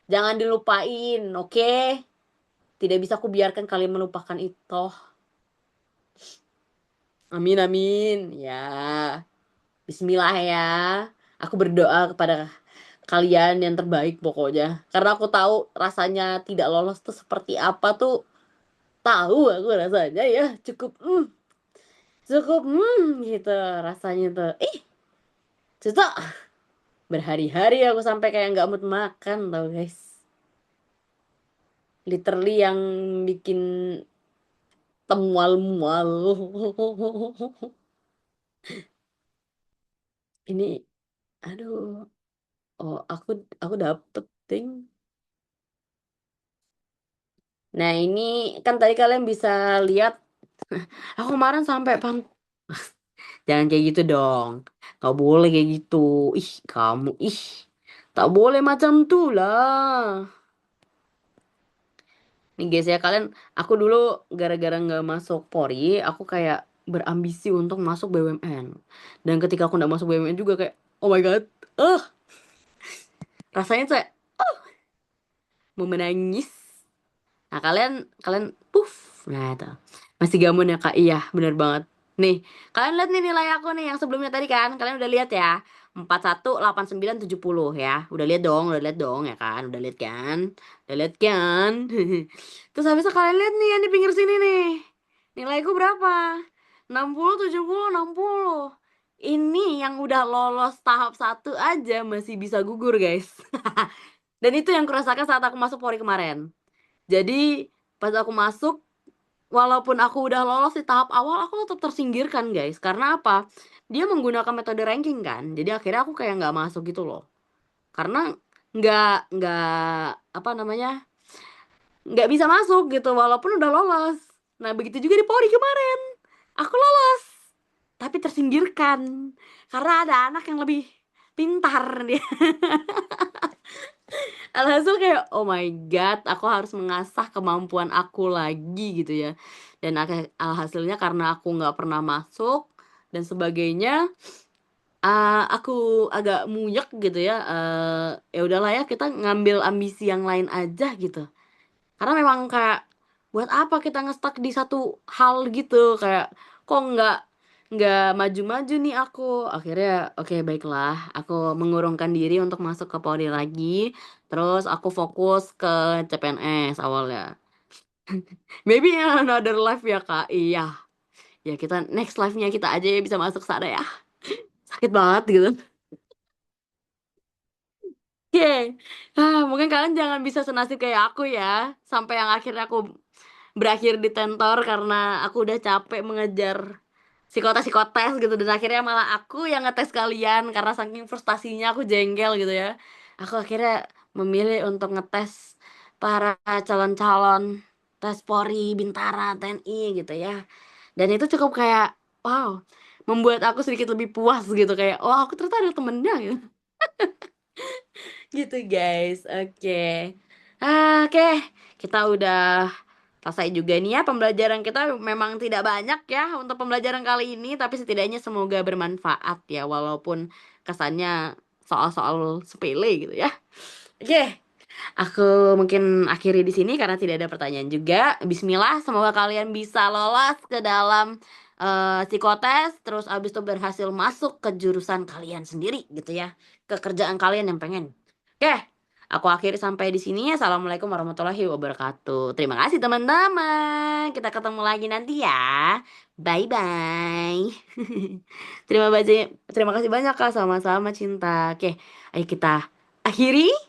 Jangan dilupain, oke? Tidak bisa aku biarkan kalian melupakan itu. Amin, amin. Ya, bismillah ya. Aku berdoa kepada kalian yang terbaik pokoknya. Karena aku tahu rasanya tidak lolos tuh seperti apa tuh. Tahu aku rasanya ya. Cukup gitu rasanya tuh. Susah. Berhari-hari aku sampai kayak nggak mood makan tau guys. Literally yang bikin temual-mual. Ini, aduh. Oh, aku dapet ting. Nah ini kan tadi kalian bisa lihat. Aku kemarin sampai jangan kayak gitu dong. Gak boleh kayak gitu. Ih, kamu ih. Tak boleh macam tuh lah. Nih guys ya kalian, aku dulu gara-gara nggak masuk Polri, aku kayak berambisi untuk masuk BUMN. Dan ketika aku nggak masuk BUMN juga kayak, oh my god, eh rasanya tuh kayak mau menangis. Nah kalian kalian puff, nah itu masih gamun ya kak, iya bener banget. Nih kalian lihat nih nilai aku nih yang sebelumnya tadi kan, kalian udah lihat ya 41, 89, 70 ya, udah lihat dong ya kan, udah lihat kan. Terus habis itu kalian lihat nih yang di pinggir sini nih, nilaiku berapa? 60, 70, 60. Ini yang udah lolos tahap 1 aja masih bisa gugur guys. Dan itu yang kurasakan saat aku masuk Polri kemarin. Jadi pas aku masuk walaupun aku udah lolos di tahap awal, aku tetap tersingkirkan guys. Karena apa? Dia menggunakan metode ranking kan. Jadi akhirnya aku kayak nggak masuk gitu loh. Karena nggak apa namanya, nggak bisa masuk gitu walaupun udah lolos. Nah begitu juga di Polri kemarin, aku lolos tapi tersingkirkan karena ada anak yang lebih pintar dia. Alhasil kayak oh my god, aku harus mengasah kemampuan aku lagi gitu ya. Dan alhasilnya karena aku nggak pernah masuk dan sebagainya, aku agak muyek gitu ya. Ya udahlah ya, kita ngambil ambisi yang lain aja gitu. Karena memang kayak buat apa kita ngestak di satu hal gitu, kayak kok nggak maju-maju nih aku. Akhirnya oke baiklah, aku mengurungkan diri untuk masuk ke Polri lagi. Terus aku fokus ke CPNS awalnya. Maybe in another life ya Kak. Iya. Ya kita next life-nya kita aja ya bisa masuk sana ya. Sakit banget gitu. Oke, mungkin kalian jangan bisa senasib kayak aku ya, sampai yang akhirnya aku berakhir di tentor karena aku udah capek mengejar psikotes gitu dan akhirnya malah aku yang ngetes kalian karena saking frustasinya aku jengkel gitu ya. Aku akhirnya memilih untuk ngetes para calon-calon tes Polri, Bintara, TNI gitu ya. Dan itu cukup kayak wow, membuat aku sedikit lebih puas gitu kayak oh aku ternyata ada temennya gitu. Gitu guys, oke. Oke, kita udah selesai juga nih ya pembelajaran kita. Memang tidak banyak ya untuk pembelajaran kali ini, tapi setidaknya semoga bermanfaat ya, walaupun kesannya soal-soal sepele gitu ya. Oke, aku mungkin akhiri di sini karena tidak ada pertanyaan juga. Bismillah, semoga kalian bisa lolos ke dalam psikotes, terus abis itu berhasil masuk ke jurusan kalian sendiri gitu ya, ke kerjaan kalian yang pengen. Oke, aku akhiri sampai di sini. Assalamualaikum warahmatullahi wabarakatuh. Terima kasih teman-teman. Kita ketemu lagi nanti ya. Bye bye. Terima kasih banyak Kak. Sama-sama Cinta. Oke, ayo kita akhiri.